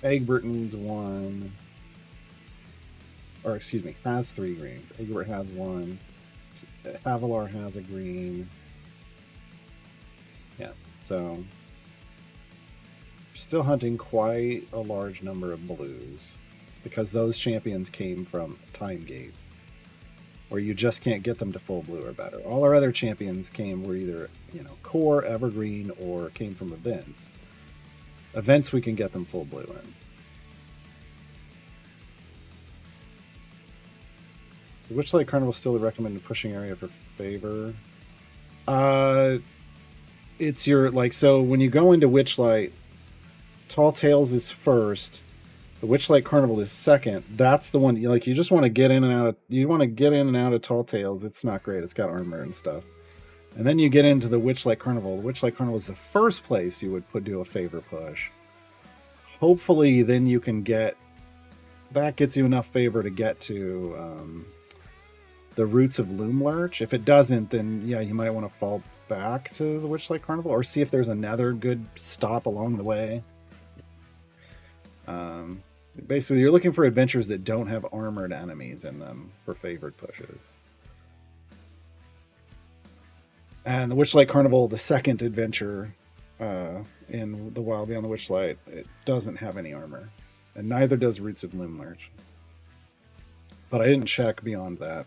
Egbert needs 1. Or excuse me, has 3 greens. Egbert has 1. Havilar has a green. Yeah, so still hunting quite a large number of blues because those champions came from time gates where you just can't get them to full blue or better. All our other champions were either, you know, core, evergreen, or came from events. Events we can get them full blue in. The Witchlight Carnival still the recommended pushing area for favor. It's your, like, so when you go into Witchlight, Tall Tales is first. The Witchlight Carnival is second. That's the one, like, you just want to get in and out of. You want to get in and out of Tall Tales. It's not great. It's got armor and stuff. And then you get into the Witchlight Carnival. The Witchlight Carnival is the first place you would do a favor push. Hopefully, then you can get. That gets you enough favor to get to the Roots of Loomlurch. If it doesn't, then yeah, you might want to fall back to the Witchlight Carnival or see if there's another good stop along the way. Basically, you're looking for adventures that don't have armored enemies in them for favored pushes. And the Witchlight Carnival, the second adventure in the Wild Beyond the Witchlight, it doesn't have any armor. And neither does Roots of Loomlurch. But I didn't check beyond that.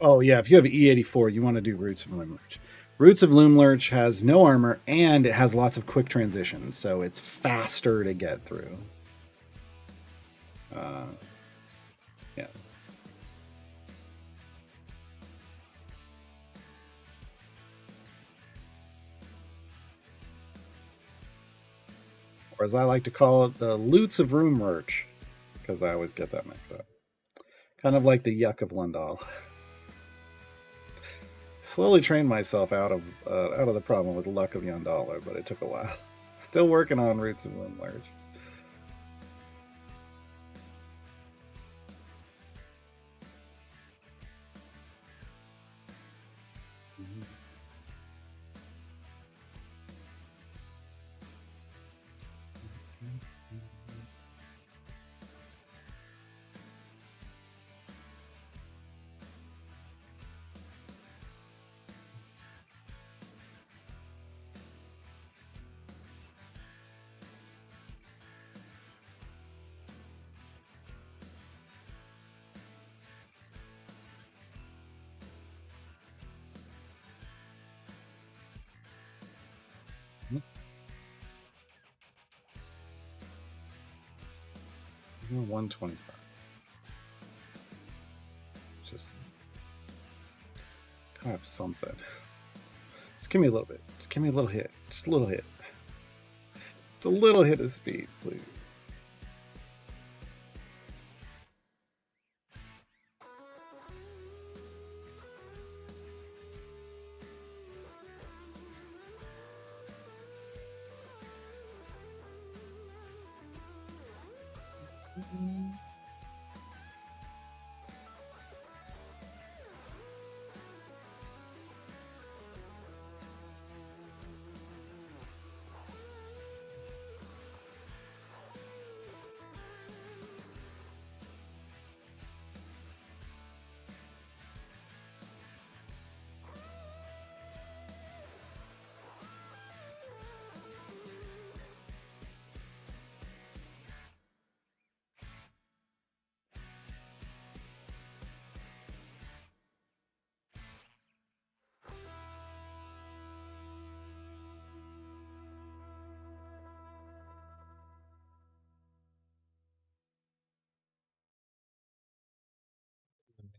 Oh, yeah, if you have E84, you want to do Roots of Loomlurch. Roots of Loomlurch has no armor, and it has lots of quick transitions, so it's faster to get through. Yeah. Or as I like to call it, the Loots of Loomlurch, because I always get that mixed up. Kind of like the Yuck of Lundal. Slowly trained myself out of the problem with Luck of Yondala, but it took a while. Still working on Roots of Loomlurch. 125. Just have something. Just give me a little bit. Just give me a little hit. Just a little hit. Just a little hit of speed, please.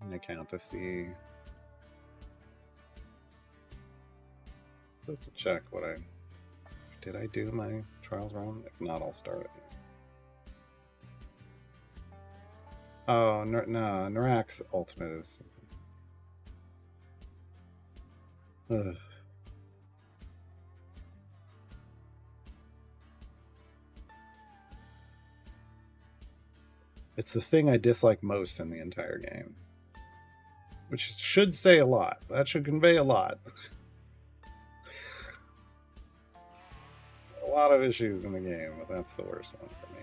An account to see. Just to check what I did. I do my trials run? If not, I'll start it. Oh no, Narak's ultimate is. Ugh. It's the thing I dislike most in the entire game, which should say a lot. That should convey a lot. A lot of issues in the game, but that's the worst one for me.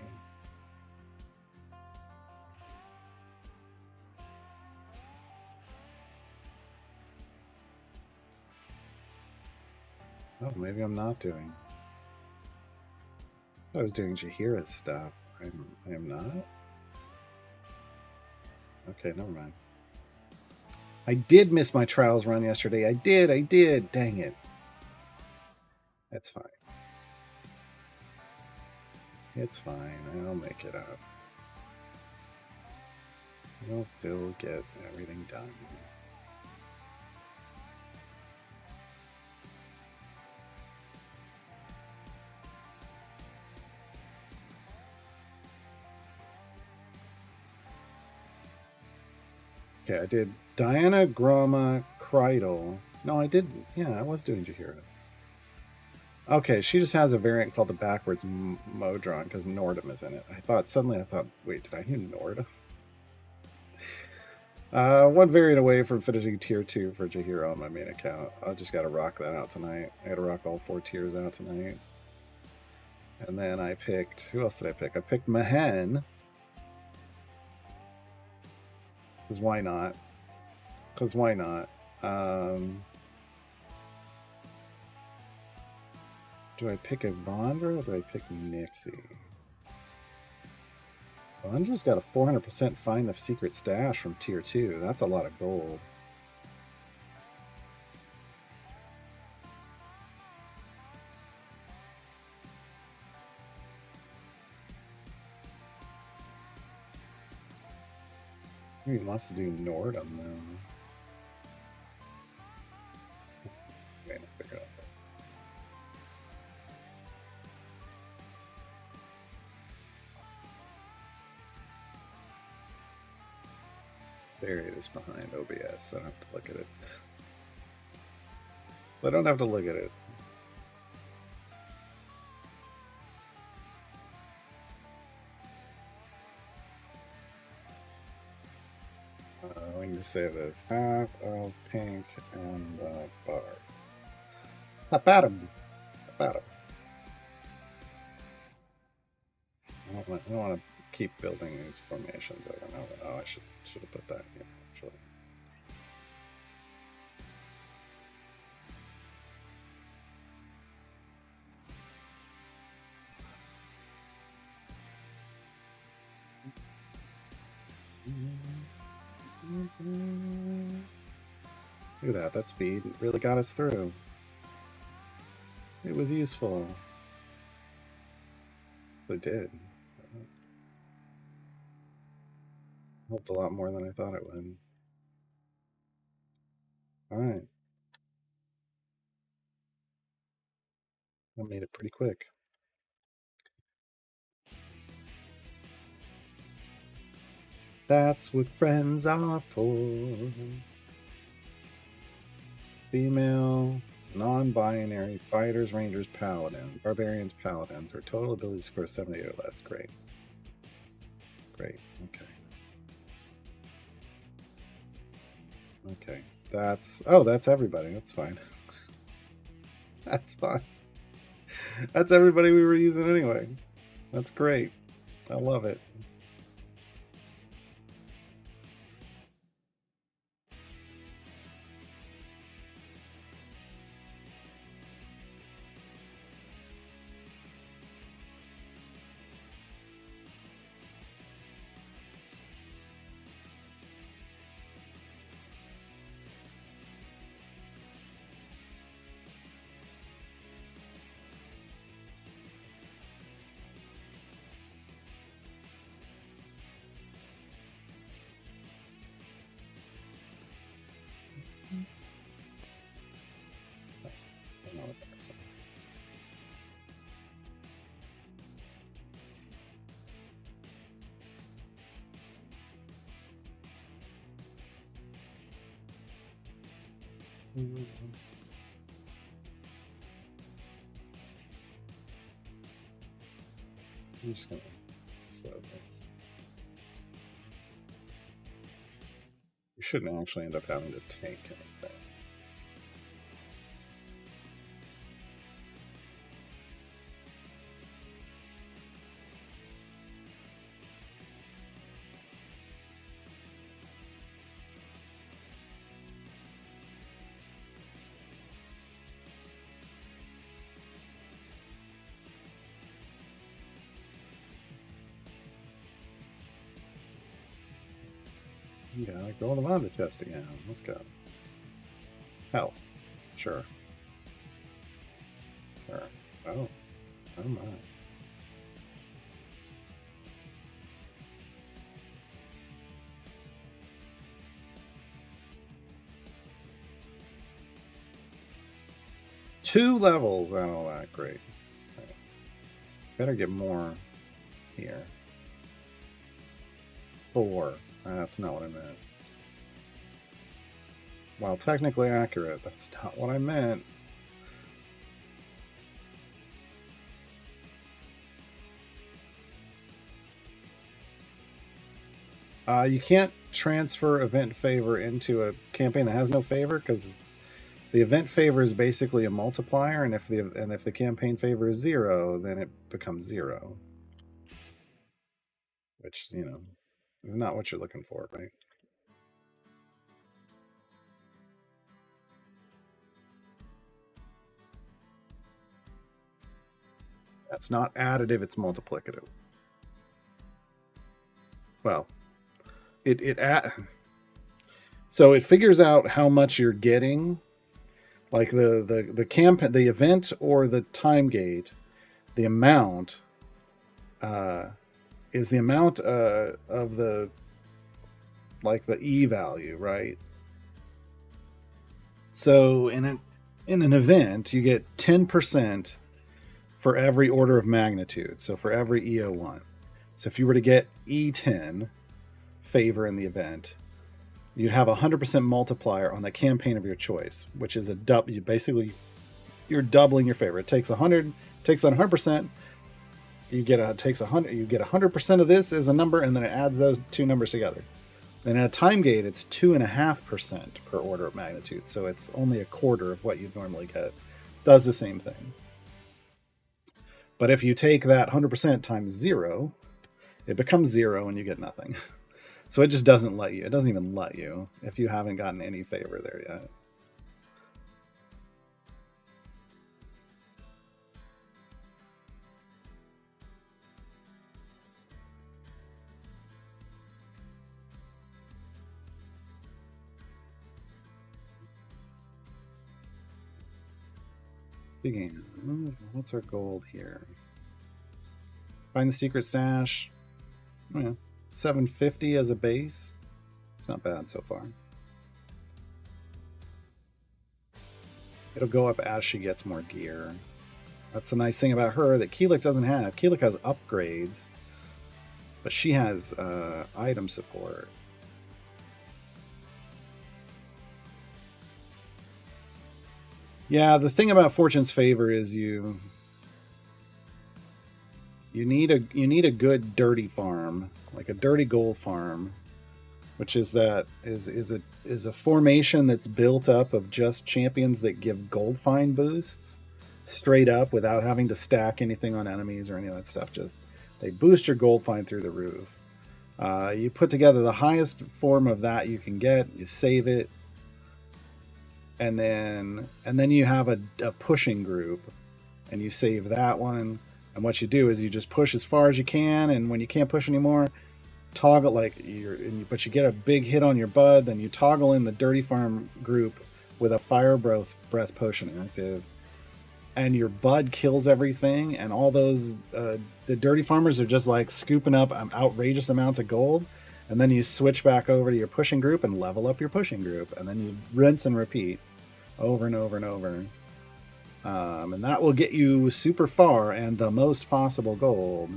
Oh, maybe I'm not doing. I was doing Jahira's stuff. I am not. Okay, never mind. I did miss my trials run yesterday. I did. Dang it. That's fine. It's fine. I'll make it up. We'll still get everything done. Okay, I did Diana, Groma, Kreidel. No, I did. Yeah, I was doing Jahira. Okay, she just has a variant called the backwards Modron because Nordum is in it. I thought, wait, did I hear Nord? One variant away from finishing tier 2 for Jahira on my main account. I just got to rock that out tonight. I got to rock all 4 tiers out tonight. And then I picked, who else did I pick? I picked Mahen. Because why not? Do I pick a Bondra or do I pick Nixie? Bondra's got a 400% find the secret stash from tier 2. That's a lot of gold. He wants to do Nordum though. There it is behind OBS, so I don't have to look at it. I don't have to look at it. We need to save this. Half of pink and bar. Bottom. I don't want to keep building these formations. I don't know. Oh, I should have put that here, actually. Look at that. That speed really got us through. It was useful. It did. Helped a lot more than I thought it would. All right. I made it pretty quick. That's what friends are for. Female, non-binary, fighters, rangers, paladins, barbarians, paladins, or total ability score 78 or less. Great. Great. Okay. Okay. That's everybody. That's fine. That's fine. That's everybody we were using anyway. That's great. I love it. I'm just gonna slow things. You shouldn't actually end up having to take anything. Yeah, go on the Wanda chest again. Let's go. Health. Sure. Sure. Oh. Oh my. Two levels and all that. Great. Nice. Better get more here. 4. That's not what I meant. While technically accurate, that's not what I meant. You can't transfer event favor into a campaign that has no favor because the event favor is basically a multiplier, and if the campaign favor is 0, then it becomes 0, which is not what you're looking for, right? That's not additive; it's multiplicative. Well, so it figures out how much you're getting, like the event or the time gate. The amount is the amount of the E value, right? So in an event, you get 10% for every order of magnitude. So for every EO1. So if you were to get E10 favor in the event, you'd have a 100% multiplier on the campaign of your choice, which is you're doubling your favor. It takes 100, takes on 100%. You get 100% of this as a number, and then it adds those two numbers together. And in a time gate, it's 2.5% per order of magnitude. So it's only a quarter of what you'd normally get. Does the same thing. But if you take that 100% times 0, it becomes 0 and you get nothing. So it just doesn't let you. It doesn't even let you if you haven't gotten any favor there yet. Speaking of, what's our gold here? Find the secret stash. Oh, yeah. 750 as a base. It's not bad so far. It'll go up as she gets more gear. That's the nice thing about her that Keelik doesn't have. Keelik has upgrades, but she has item support. Yeah, the thing about Fortune's Favor is you need a good dirty farm, like a dirty gold farm, which is a formation that's built up of just champions that give gold find boosts straight up without having to stack anything on enemies or any of that stuff. Just they boost your gold find through the roof. You put together the highest form of that you can get, you save it, and then you have a pushing group, and you save that one. And what you do is you just push as far as you can, and when you can't push anymore, toggle but you get a big hit on your bud, then you toggle in the dirty farm group with a fire breath potion active, and your bud kills everything, and all those the dirty farmers are just like scooping up outrageous amounts of gold, and then you switch back over to your pushing group and level up your pushing group, and then you rinse and repeat over and over and over. And that will get you super far and the most possible gold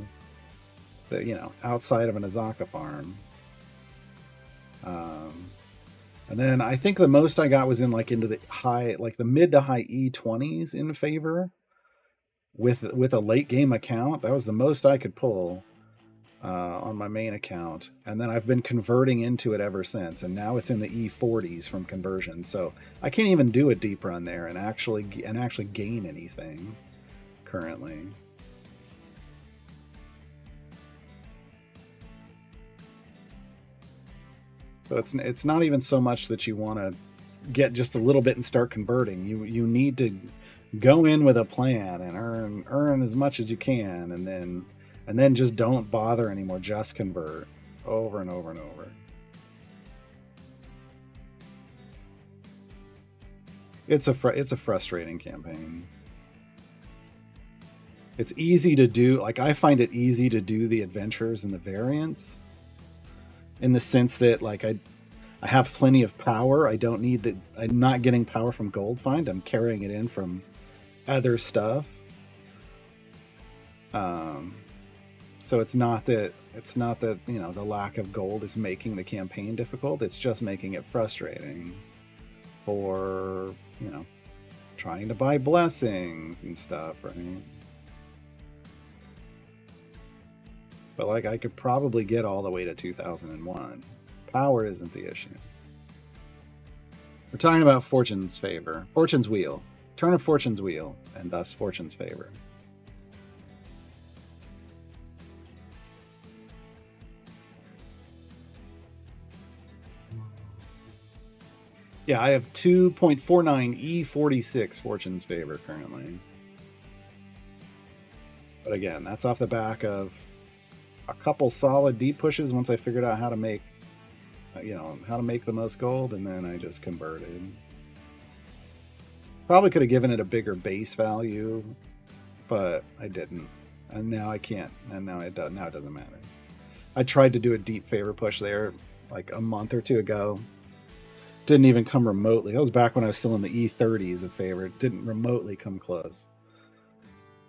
that, outside of an Azaka farm. And then I think the most I got was into the mid to high E20s in Favor with a late game account. That was the most I could pull on my main account, and then I've been converting into it ever since, and now it's in the E40s from conversion. So I can't even do a deep run there and actually gain anything currently. So it's not even so much that you want to get just a little bit and start converting. You need to go in with a plan and earn as much as you can, and then just don't bother anymore. Just convert over and over and over. It's a frustrating campaign. It's easy to do. Like, I find it easy to do the adventures and the variants, in the sense that I have plenty of power. I don't need that. I'm not getting power from Gold Find. I'm carrying it in from other stuff. So it's not that the lack of gold is making the campaign difficult. It's just making it frustrating for trying to buy blessings and stuff, right? But I could probably get all the way to 2001. Power isn't the issue. We're talking about Fortune's Favor, Fortune's Wheel, turn of Fortune's Wheel, and thus Fortune's Favor. Yeah, I have 2.49 E46 Fortune's Favor currently. But again, that's off the back of a couple solid deep pushes once I figured out how to make the most gold, and then I just converted. Probably could have given it a bigger base value, but I didn't. And now I can't. And now it doesn't matter. I tried to do a deep favor push there like a month or two ago. Didn't even come remotely. That was back when I was still in the E30s of favor. It didn't remotely come close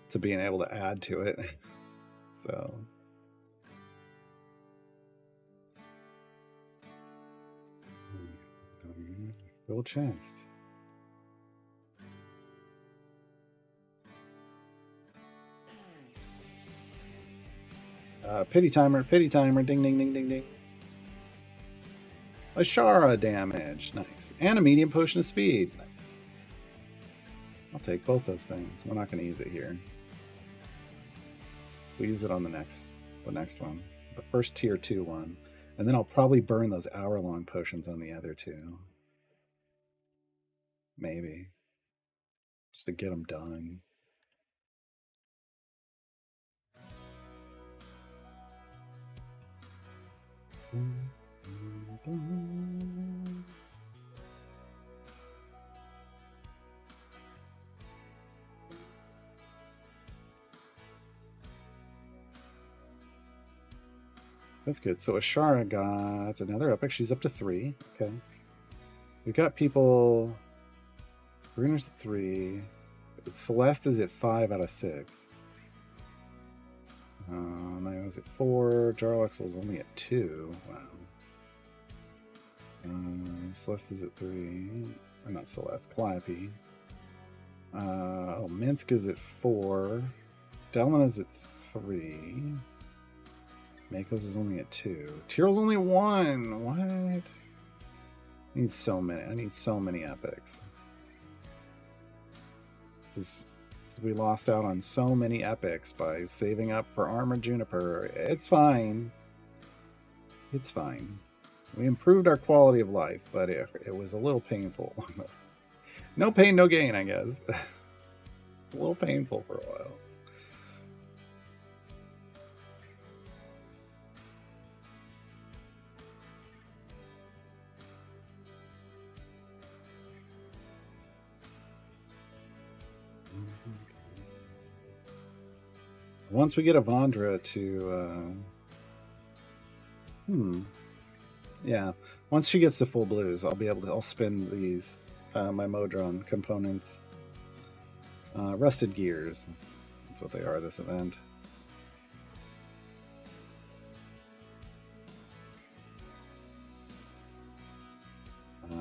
to being able to add to it. So gold chest. Pity timer, ding, ding, ding, ding, ding. Ashara damage, nice. And a medium potion of speed, nice. I'll take both those things. We're not going to use it here. We'll use it on the next one. The first tier 2 one. And then I'll probably burn those hour-long potions on the other two. Maybe. Just to get them done. That's good. So Ashara got another epic. She's up to 3. Okay. We've got people. Bruner's at 3. Celeste is at 5 out of 6. Nao's at 4. Jarlaxle's only at 2. Wow. Celeste is at 3. Or not Celeste, Calliope. Minsk is at 4. Delman is at 3. Mako's is only at 2. Tyrell's only 1. What? I need so many epics. We lost out on so many epics by saving up for Armored Juniper. It's fine. It's fine. We improved our quality of life, but it was a little painful. No pain, no gain, I guess. A little painful for a while. Once we get Avandra to... Yeah. Once she gets the full blues, I'll spend these, my Modron components. Rusted Gears. That's what they are this event.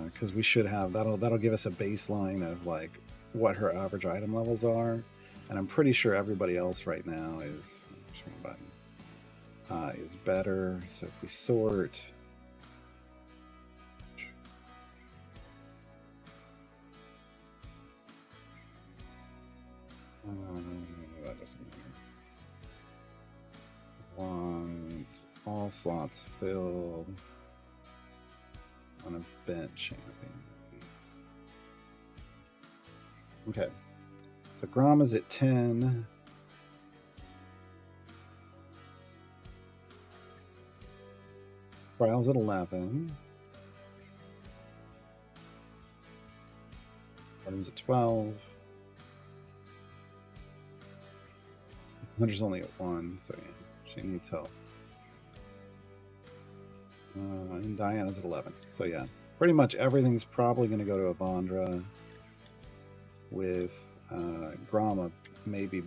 Because we should have... That'll give us a baseline of, like, what her average item levels are. And I'm pretty sure everybody else right now is better. So if we sort, that doesn't matter. Want all slots filled on a bench champion. Okay. So Grom is at 10. Trial's at 11. Artem's at 12. Hunter's only at 1, so yeah, she needs help. And Diana's at 11. So yeah, pretty much everything's probably going to go to Avandra, with Grama maybe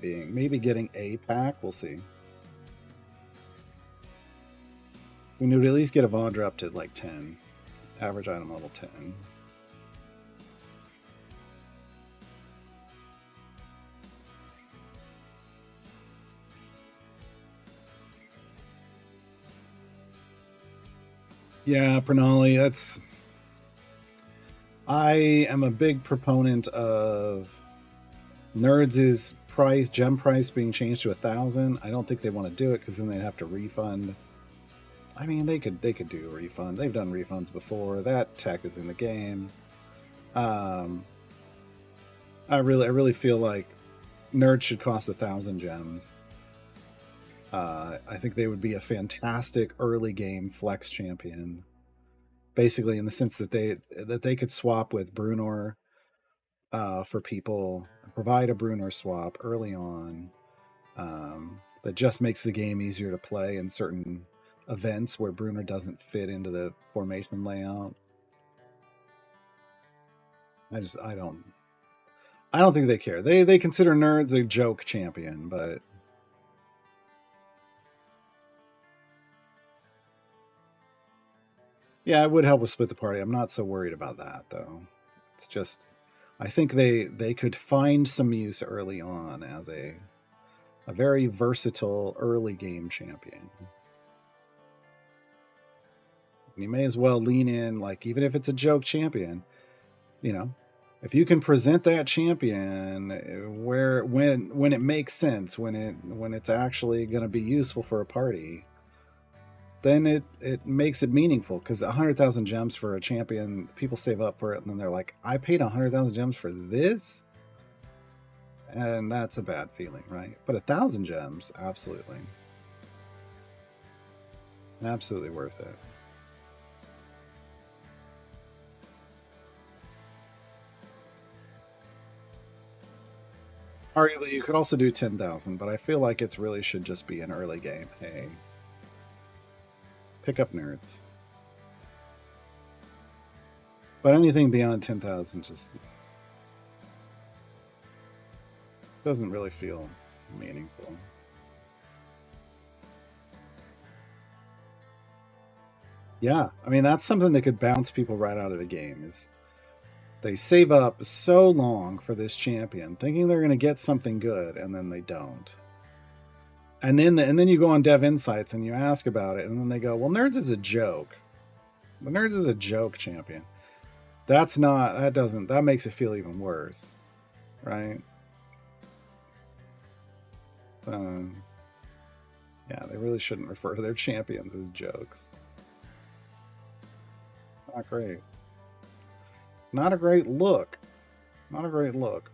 getting a pack. We'll see. We need to at least get Avandra up to like 10. Average item level 10. Yeah, Pranali, that's... I am a big proponent of Nerds' gem price being changed to 1,000. I don't think they want to do it because then they'd have to refund. I mean, they could do a refund. They've done refunds before. That tech is in the game. I really feel like Nerds should cost 1,000 gems. I think they would be a fantastic early game flex champion. Basically, in the sense that they could swap with Brunor for people, provide a Brunor swap early on. That just makes the game easier to play in certain events where Brunor doesn't fit into the formation layout. I don't think they care. They consider Nerds a joke champion, but yeah, it would help with split the party. I'm not so worried about that though. It's just I think they could find some use early on as a very versatile early game champion. And you may as well lean in, like, even if it's a joke champion, you know, if you can present that champion when it makes sense, when it's actually going to be useful for a party, then it makes it meaningful. Because 100,000 gems for a champion, people save up for it, and then they're like, I paid 100,000 gems for this, and that's a bad feeling, right? But 1,000 gems, absolutely worth it. Arguably, you could also do 10,000, but I feel like it's really should just be an early game. Hey, Pick up nerds. But anything beyond 10,000 just doesn't really feel meaningful. Yeah, I mean that's something that could bounce people right out of the game. Is they save up so long for this champion, thinking they're going to get something good, and then they don't. And then you go on Dev Insights and you ask about it, and then they go, "Well, Nerds is a joke. The Nerds is a joke champion." That's not. That makes it feel even worse, right? Um, yeah, they really shouldn't refer to their champions as jokes. Not great. Not a great look. Not a great look.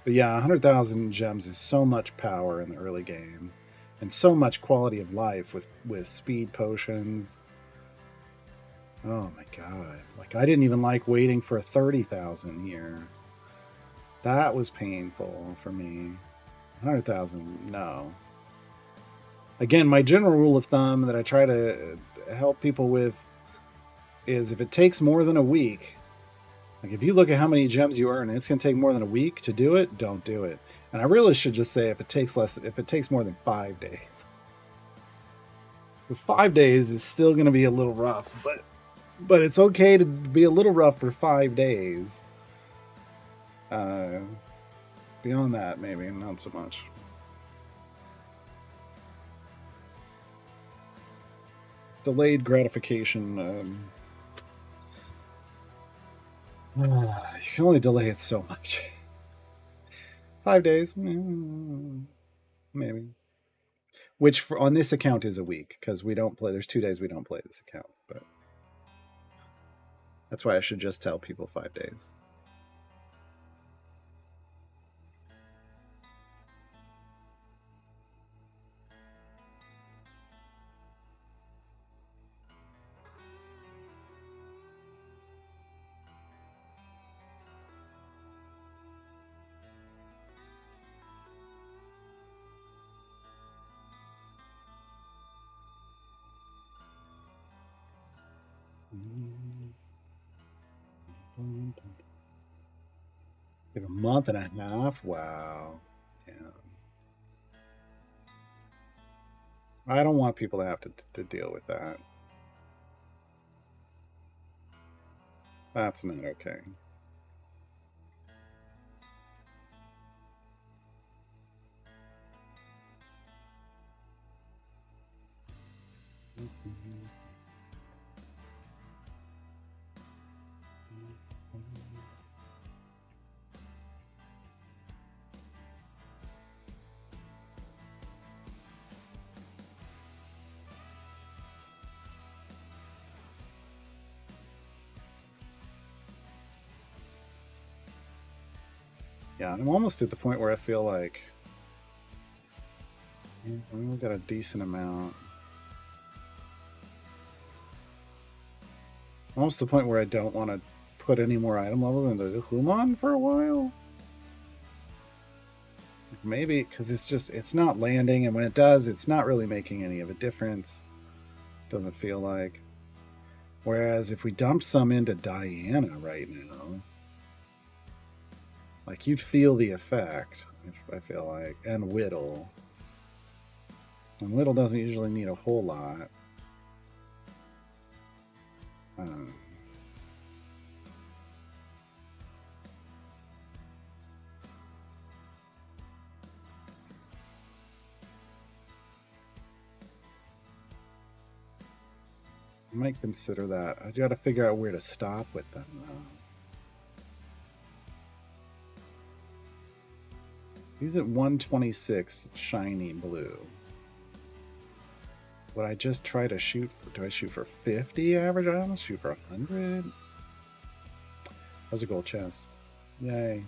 But yeah, 100,000 gems is so much power in the early game, and so much quality of life with speed potions. Oh my god! Like I didn't even like waiting for 30,000 here. That was painful for me. 100,000, no. Again, my general rule of thumb that I try to help people with is if it takes more than a week, like if you look at how many gems you earn and it's going to take more than a week to do it, don't do it. And I really should just say if it takes more than 5 days. 5 days is still going to be a little rough, but it's okay to be a little rough for 5 days. Beyond that, maybe not so much. Delayed gratification. You can only delay it so much. 5 days, maybe. Which on this account is a week because we don't play. There's 2 days we don't play this account, but that's why I should just tell people 5 days. Like a month and a half? Wow. Yeah. I don't want people to have to deal with that. That's not okay. Yeah, I'm almost at the point where I feel like we've got a decent amount. Almost to the point where I don't want to put any more item levels into the Human for a while. Maybe because it's not landing, and when it does, it's not really making any of a difference. Doesn't feel like. Whereas if we dump some into Diana right now, like you'd feel the effect, I feel like, and Widdle. And Widdle doesn't usually need a whole lot. I might consider that. I got to figure out where to stop with them, though. He's at 126 shiny blue. Would I just try to shoot? Do I shoot for 50 average items? Shoot for 100? How's a gold chest? Yay.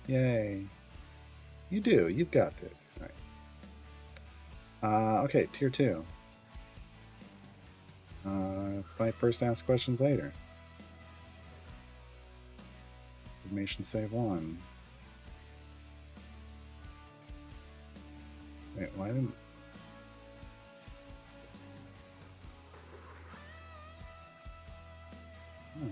Yay. You do. You've got this. All right. Okay, tier 2. Fight first, ask questions later. Information save 1. Wait, why didn't... Oh.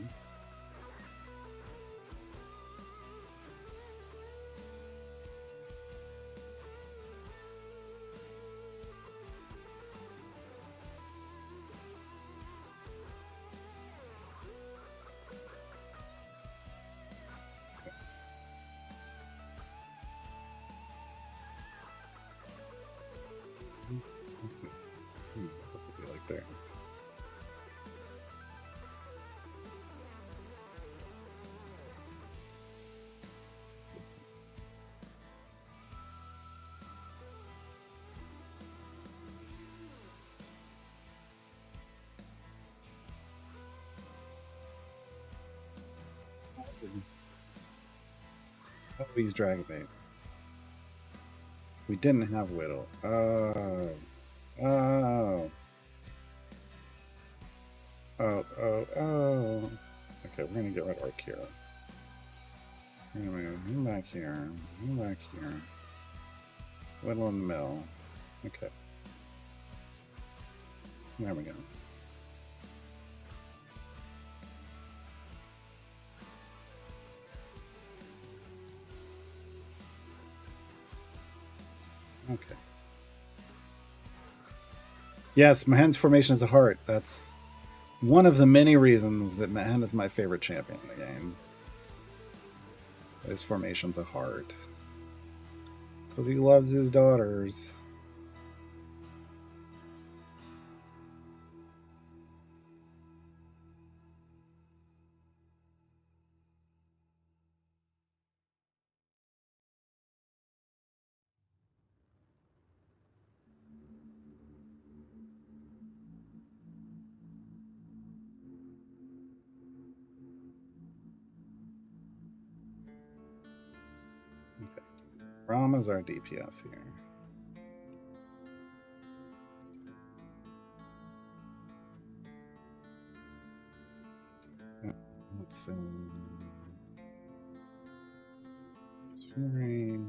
Let's see. What's it be like there? Oh, he's Dragon Bait. We didn't have Widdle. Oh. Oh. Oh, oh, oh. Okay, we're gonna get rid of our Kira. We're gonna move him back here. Him back here. Widdle in the middle. Okay. There we go. Okay. Yes, Mahen's formation is a heart. That's one of the many reasons that Mahen is my favorite champion in the game. His formation's a heart. Because he loves his daughters. Okay. Rama's our DPS here. Let's see. Fury.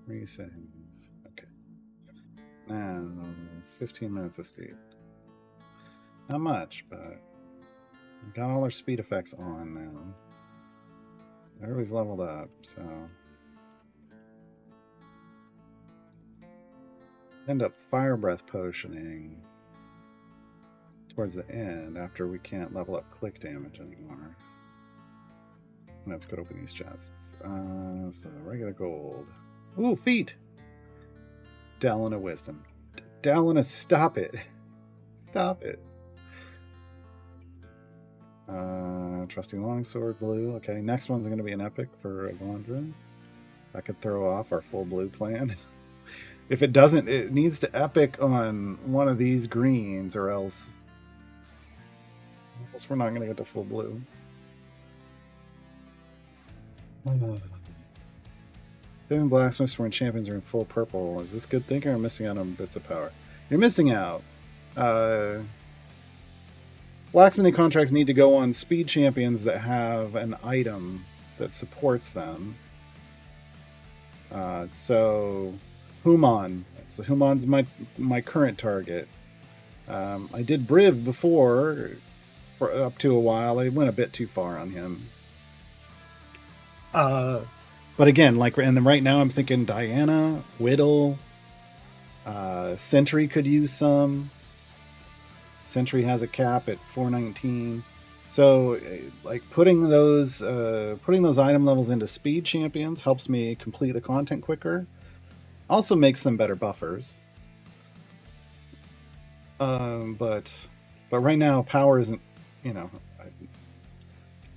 Resave. Okay. Now, 15 minutes of speed. Not much, but we've got all our speed effects on now. Everybody's leveled up, so end up fire breath potioning towards the end after we can't level up click damage anymore. Let's go open these chests. So regular gold. Ooh, feet! Dalina wisdom. Dalina, stop it. Stop it. Trusty longsword, blue. Okay, next one's going to be an epic for Gondra. That could throw off our full blue plan. If it doesn't, it needs to epic on one of these greens, or else we're not going to get to full blue. Saving blacksmiths when champions are in full purple. Is this good thinking or missing out on bits of power? You're missing out. Blacksmithing contracts need to go on speed champions that have an item that supports them. So Human. So Human's my current target. I did Briv before for up to a while. I went a bit too far on him. But again, and then right now I'm thinking Diana, Widdle, Sentry could use some. Sentry has a cap at 419. So like putting those item levels into speed champions helps me complete the content quicker. Also makes them better buffers. But right now power isn't,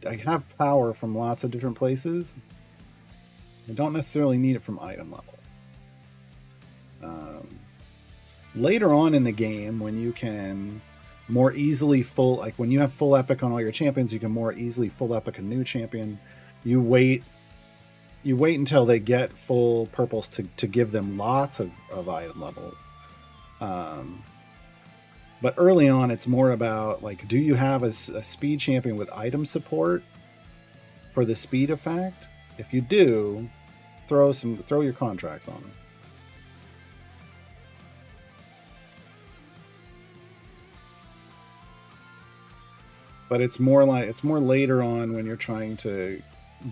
I have power from lots of different places. I don't necessarily need it from item level. Later on in the game, when you can more easily when you have full epic on all your champions, you can more easily full epic a new champion. You wait until they get full purples to give them lots of item levels. But early on, it's more about like, do you have a speed champion with item support for the speed effect? If you do, throw your contracts on it. But it's more later on when you're trying to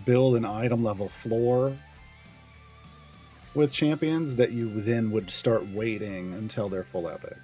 build an item level floor with champions that you then would start waiting until they're full epic.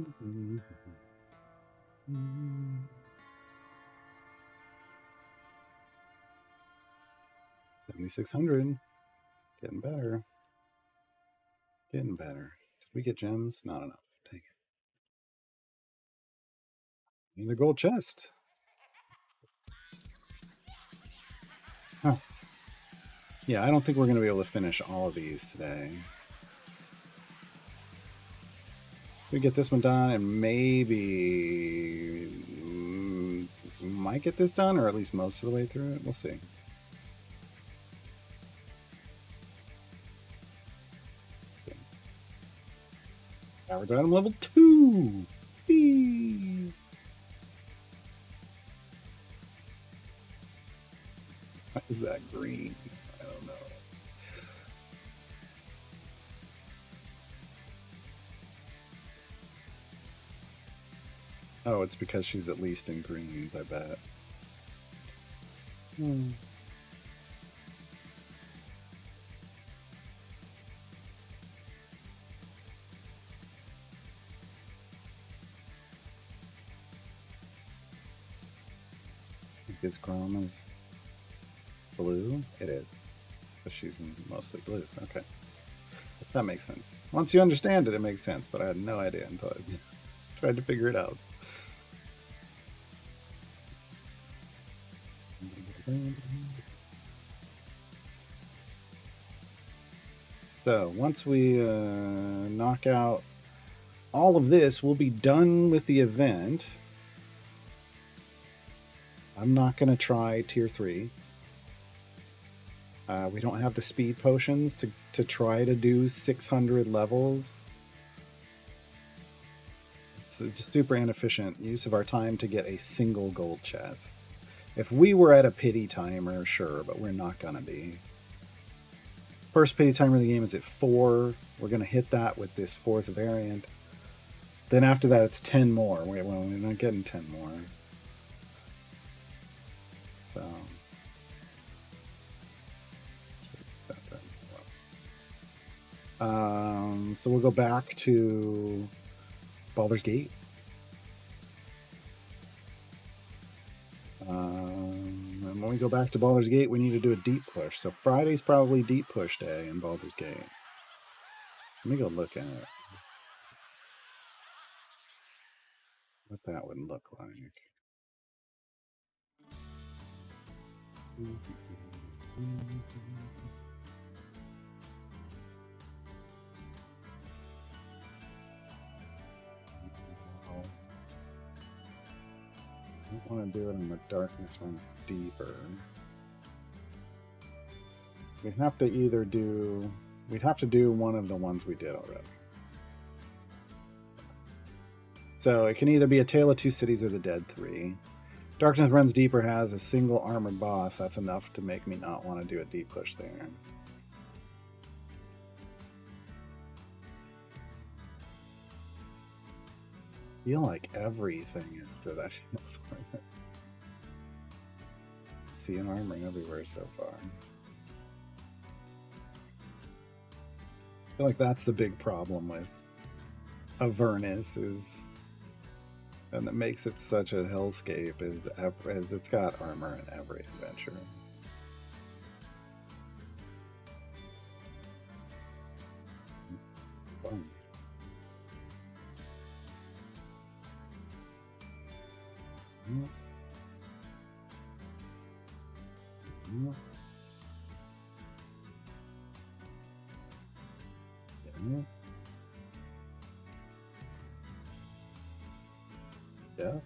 Mm-hmm. 7,600. Getting better. Getting better. Did we get gems? Not enough. Take it. Another gold chest. Huh. Yeah, I don't think we're going to be able to finish all of these today. We get this one done, and maybe we might get this done, or at least most of the way through it. We'll see. Okay. Average item level 2. Whee! Why is that green? I don't know. Oh, it's because she's at least in greens, I bet. Is Chrome is blue? It is. But she's in mostly blues. Okay. That makes sense. Once you understand it, it makes sense, but I had no idea until I tried to figure it out. So once we knock out all of this, we'll be done with the event. I'm not going to try tier 3. We don't have the speed potions to try to do 600 levels. It's a super inefficient use of our time to get a single gold chest. If we were at a pity timer, sure, but we're not going to be. First pity timer of the game is at 4. We're going to hit that with this 4th variant. Then after that, it's 10 more. We're not getting 10 more. So... so we'll go back to Baldur's Gate. And when we go back to Baldur's Gate, we need to do a deep push. So Friday's probably deep push day in Baldur's Gate. Let me go look at it. What that would look like. I don't want to do it in the darkness runs deeper. We'd have to either do... We'd have to do one of the ones we did already. So it can either be a Tale of Two Cities or the Dead 3. Darkness Runs Deeper has a single armored boss. That's enough to make me not want to do a deep push there. I feel like everything after that feels like that. Seeing armoring everywhere so far. I feel like that's the big problem with Avernus is, and that makes it such a hellscape is it's got armor in every adventure. Fun. Yeah.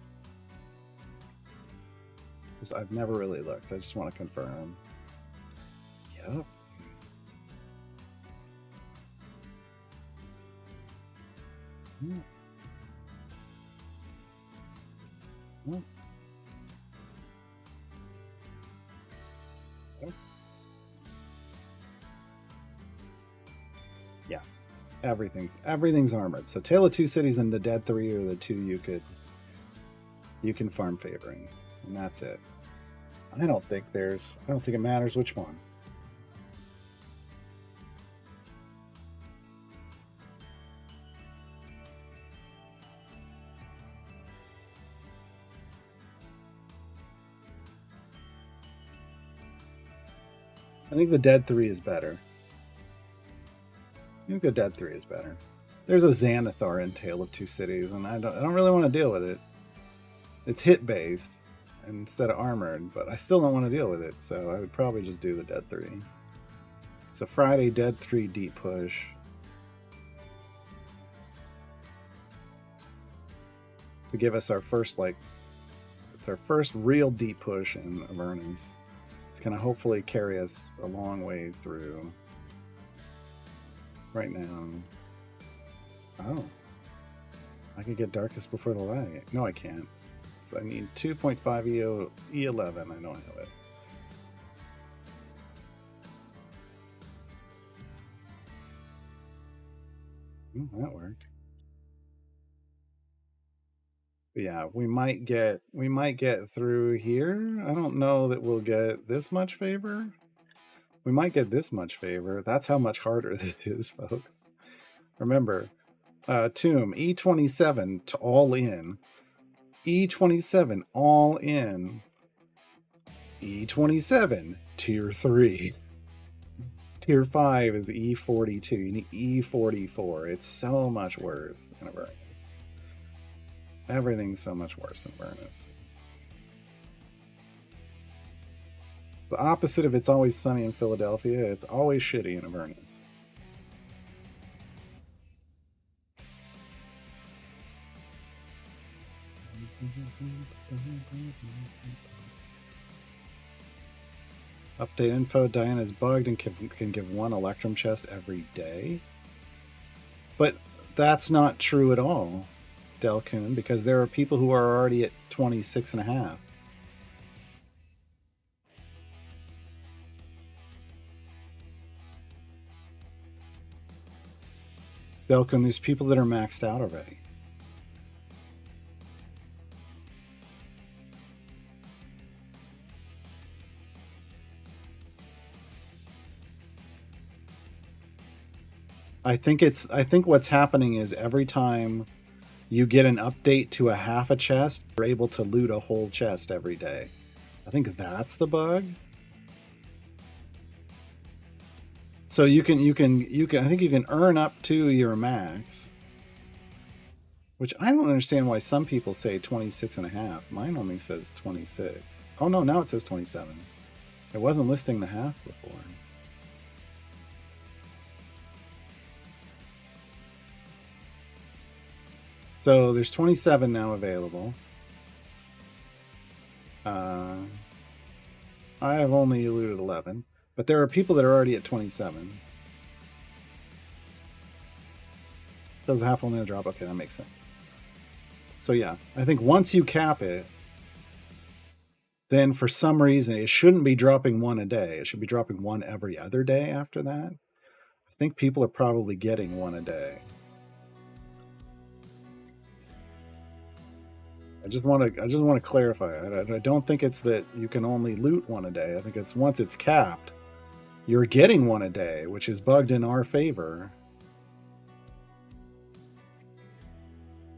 Because I've never really looked. I just want to confirm. Yep. Yeah. Everything's armored. So Tale of Two Cities and the Dead 3 are the two you can farm favoring. And that's it. I don't think it matters which one. I think the Dead 3 is better. I think the Dead 3 is better. There's a Xanathar in Tale of Two Cities, and I don't really want to deal with it. It's hit based instead of armored, but I still don't want to deal with it, so I would probably just do the Dead 3. So Friday, Dead 3 deep push. To give us our first, it's our first real deep push in Avernus. It's going to hopefully carry us a long ways through. Right now. Oh. I can get Darkest Before the Light. No, I can't. So I need 2.5 E11. I know I have it. That worked. But yeah, we might get through here. I don't know that we'll get this much favor. We might get this much favor. That's how much harder this is, folks. Remember, Tomb, E27 to all in. E27 all in. E27, tier 3. Tier 5 is E42. You need E44. It's so much worse in Avernus. Everything's so much worse in Avernus. It's the opposite of It's Always Sunny in Philadelphia. It's always shitty in Avernus. Update info, Diana's bugged and can give one Electrum chest every day. But that's not true at all, Delcoon, because there are people who are already at 26.5. Delcoon, there's people that are maxed out already. I think what's happening is every time you get an update to a half a chest, you're able to loot a whole chest every day. I think that's the bug. So you can I think you can earn up to your max. Which I don't understand why some people say 26.5. Mine only says 26. Oh no, now it says 27. It wasn't listing the half before. So there's 27 now available. I have only looted 11, but there are people that are already at 27. Does half only drop? Okay, that makes sense. So yeah, I think once you cap it, then for some reason it shouldn't be dropping one a day. It should be dropping one every other day after that. I think people are probably getting one a day. I just want to clarify. I don't think it's that you can only loot one a day. I think it's once it's capped, you're getting one a day, which is bugged in our favor.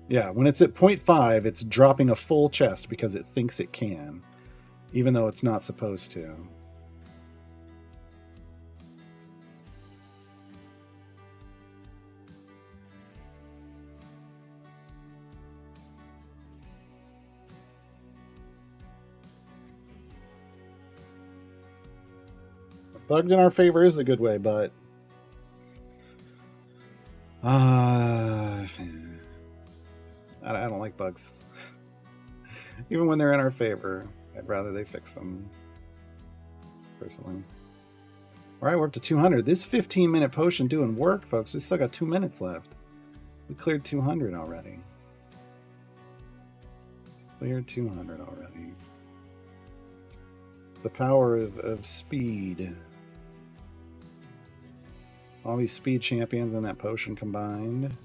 Yeah, when it's at 0.5, it's dropping a full chest because it thinks it can, even though it's not supposed to. Bugged in our favor is the good way, but I don't like bugs. Even when they're in our favor, I'd rather they fix them, personally. All right, we're up to 200. This 15-minute potion doing work, folks. We still got 2 minutes left. We cleared 200 already. Cleared 200 already. It's the power of speed. All these speed champions and that potion combined.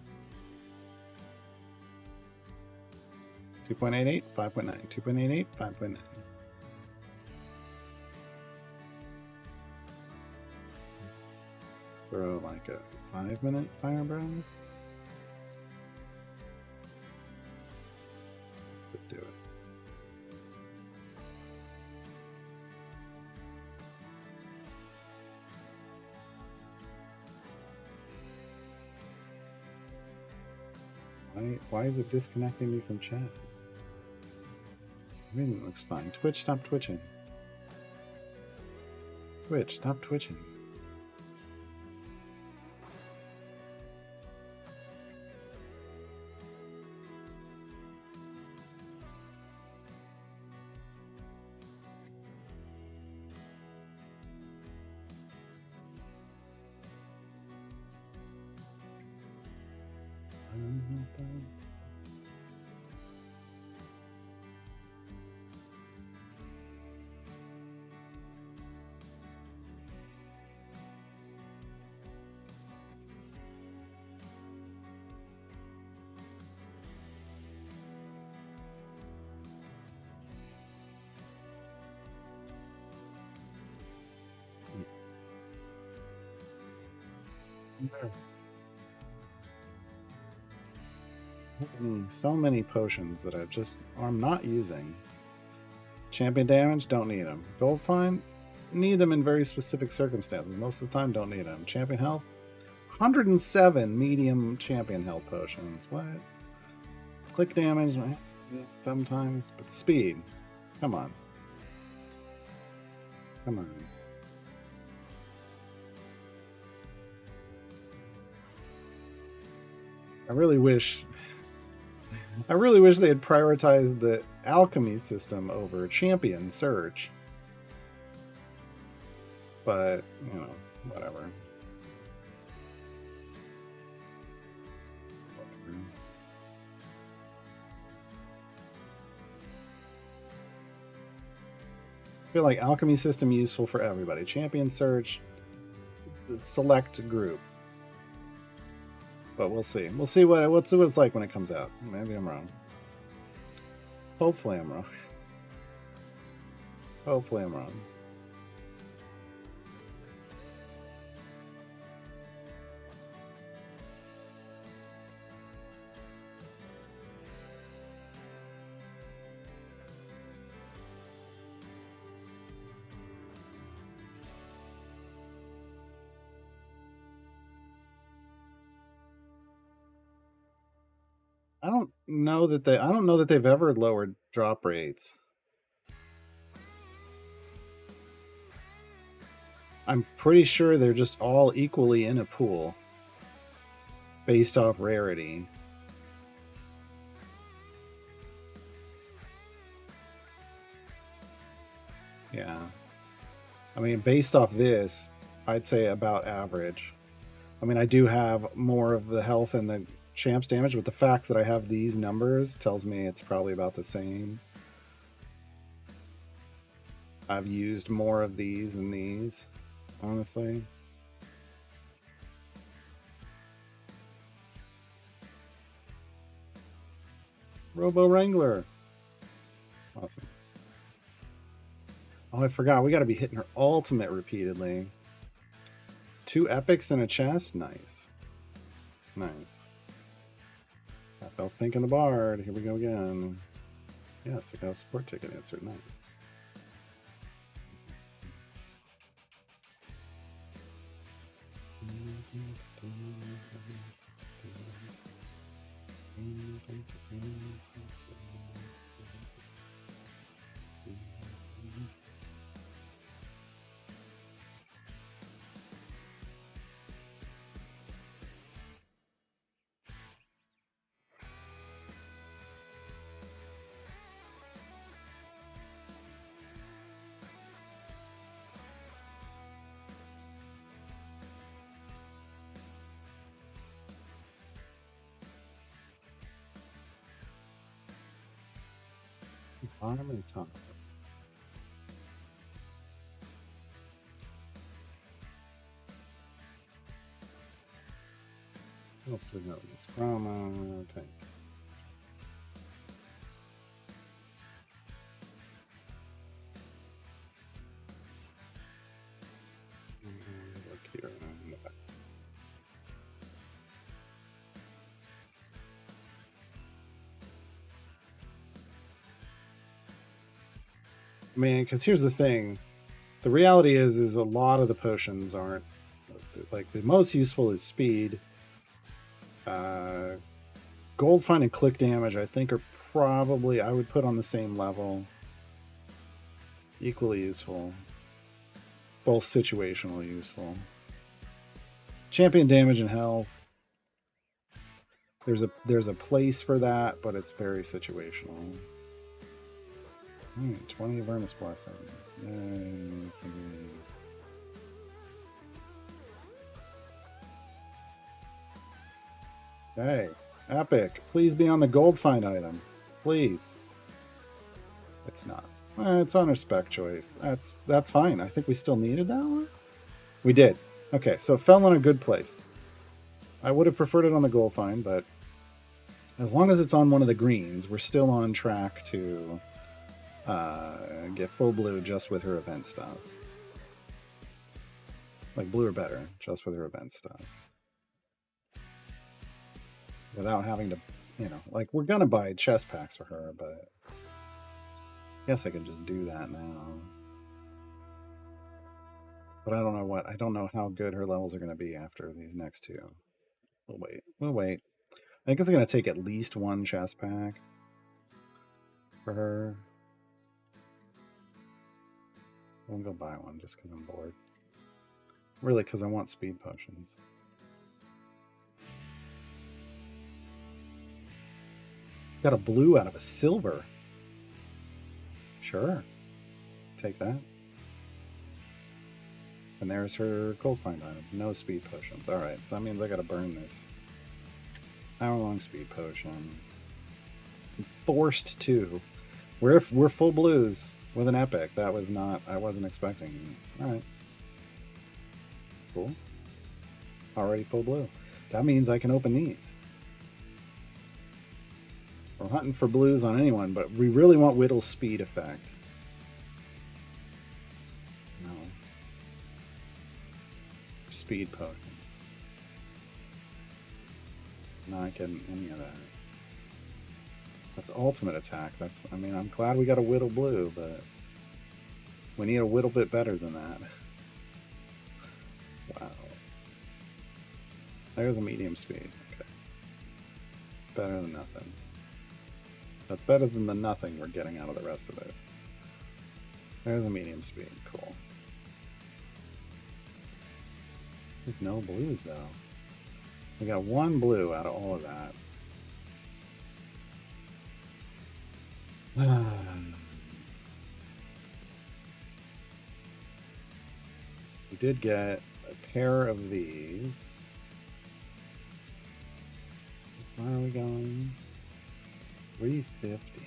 2.88, 5.9, 2.88, 5.9. Throw like a 5-minute firebrand. Could do it. Why is it disconnecting me from chat? Everything looks fine. Twitch, stop twitching. Twitch, stop twitching. So many potions that I'm not using. Champion damage, don't need them. Gold fine, need them in very specific circumstances. Most of the time, don't need them. Champion health, 107 medium champion health potions. What? Click damage, sometimes, but speed. Come on. Come on. I really wish they had prioritized the alchemy system over champion search. But, you know, whatever. I feel like alchemy system useful for everybody. Champion search, select group. But we'll see. We'll see what it's like when it comes out. Maybe I'm wrong. Hopefully I'm wrong. Hopefully I'm wrong. I don't know that they've ever lowered drop rates. I'm pretty sure they're just all equally in a pool based off rarity. Yeah. I mean, based off this, I'd say about average. I mean, I do have more of the health and the champs damage, but the fact that I have these numbers tells me it's probably about the same. I've used more of these than these, honestly. Robo Wrangler. Awesome. Oh, I forgot. We got to be hitting her ultimate repeatedly. 2 epics and a chest. Nice. Nice. Half Elf Pink and the Bard. Here we go again. Yes, I got a support ticket answered. Nice. Bottom and top. What else do we know? This Brahma tank. Look here in the back. I mean, because here's the thing. The reality is a lot of the potions aren't, like, the most useful is speed. Gold Find and click damage, I think, are probably, I would put on the same level. Equally useful. Both situational useful. Champion damage and health. There's a place for that, but it's very situational. 20 Avernus Blessings. Yay. Okay. Epic. Please be on the gold find item. Please. It's not. It's on our spec choice. That's fine. I think we still needed that one. We did. Okay, so it fell in a good place. I would have preferred it on the gold find, but as long as it's on one of the greens, we're still on track to get full blue just with her event stuff. Like blue or better, just with her event stuff. Without having to, like, we're gonna buy chest packs for her, but I guess I could just do that now. But I don't know how good her levels are gonna be after these next two. We'll wait. I think it's gonna take at least one chest pack for her. We'll go buy one just because I'm bored. Really, because I want speed potions. Got a blue out of a silver. Sure. Take that. And there's her gold find item. No speed potions. Alright, so that means I gotta burn this hour-long speed potion. I'm forced to. We're full blues with an epic. That was not, I wasn't expecting. Alright. Cool. Already full blue. That means I can open these. We're hunting for blues on anyone, but we really want Widdle's speed effect. No. Speed potions. Not getting any of that. That's ultimate attack. I mean, I'm glad we got a Widdle blue, but we need a little bit better than that. Wow. There's a medium speed. Okay. Better than nothing. That's better than the nothing we're getting out of the rest of this. There's a medium speed. Cool. There's no blues, though. We got one blue out of all of that. We did get a pair of these. Where are we going? 350.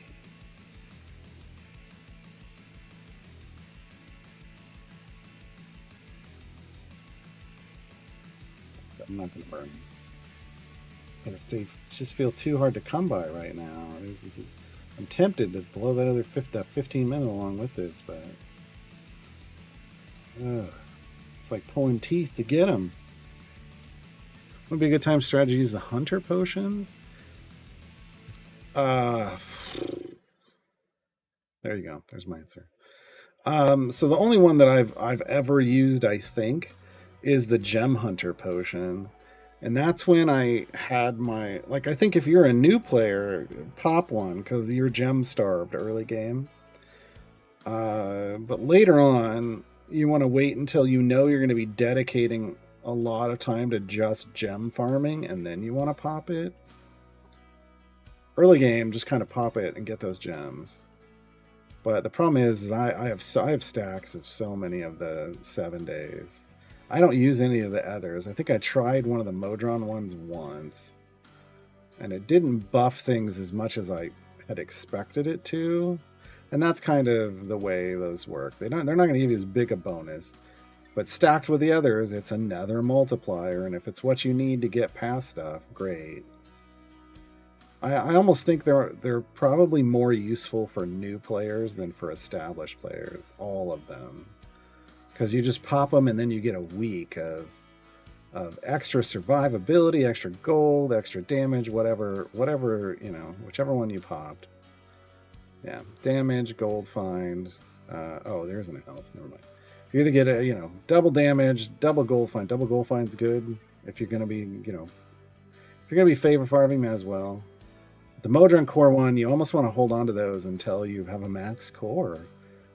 I'm not going to burn. They just feel too hard to come by right now. I'm tempted to blow that other 15 minute along with this, but it's like pulling teeth to get them. Would be a good time strategy to use the hunter potions. There you go. There's my answer. So the only one that I've ever used, I think, is the gem hunter potion. And that's when I had my, like, I think if you're a new player, pop one because you're gem starved early game. But later on, you want to wait until you know you're going to be dedicating a lot of time to just gem farming, and then you want to pop it. Early game, just kind of pop it and get those gems. But the problem is I have stacks of so many of the 7 days. I don't use any of the others. I think I tried one of the Modron ones once, and it didn't buff things as much as I had expected it to. And that's kind of the way those work. They're not going to give you as big a bonus, but stacked with the others, it's another multiplier. And if it's what you need to get past stuff, great. I almost think they're probably more useful for new players than for established players. All of them. Because you just pop them and then you get a week of extra survivability, extra gold, extra damage, whatever, whichever one you popped. Yeah, damage, gold find. There's an health. Never mind. If you either get a, double damage, double gold find. Double gold find's good. If you're gonna be, if you're gonna be favor farming, might as well. The Modron core one, you almost want to hold on to those until you have a max core,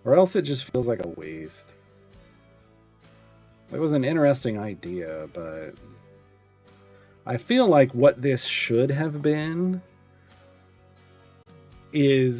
or else it just feels like a waste. It was an interesting idea, but I feel like what this should have been is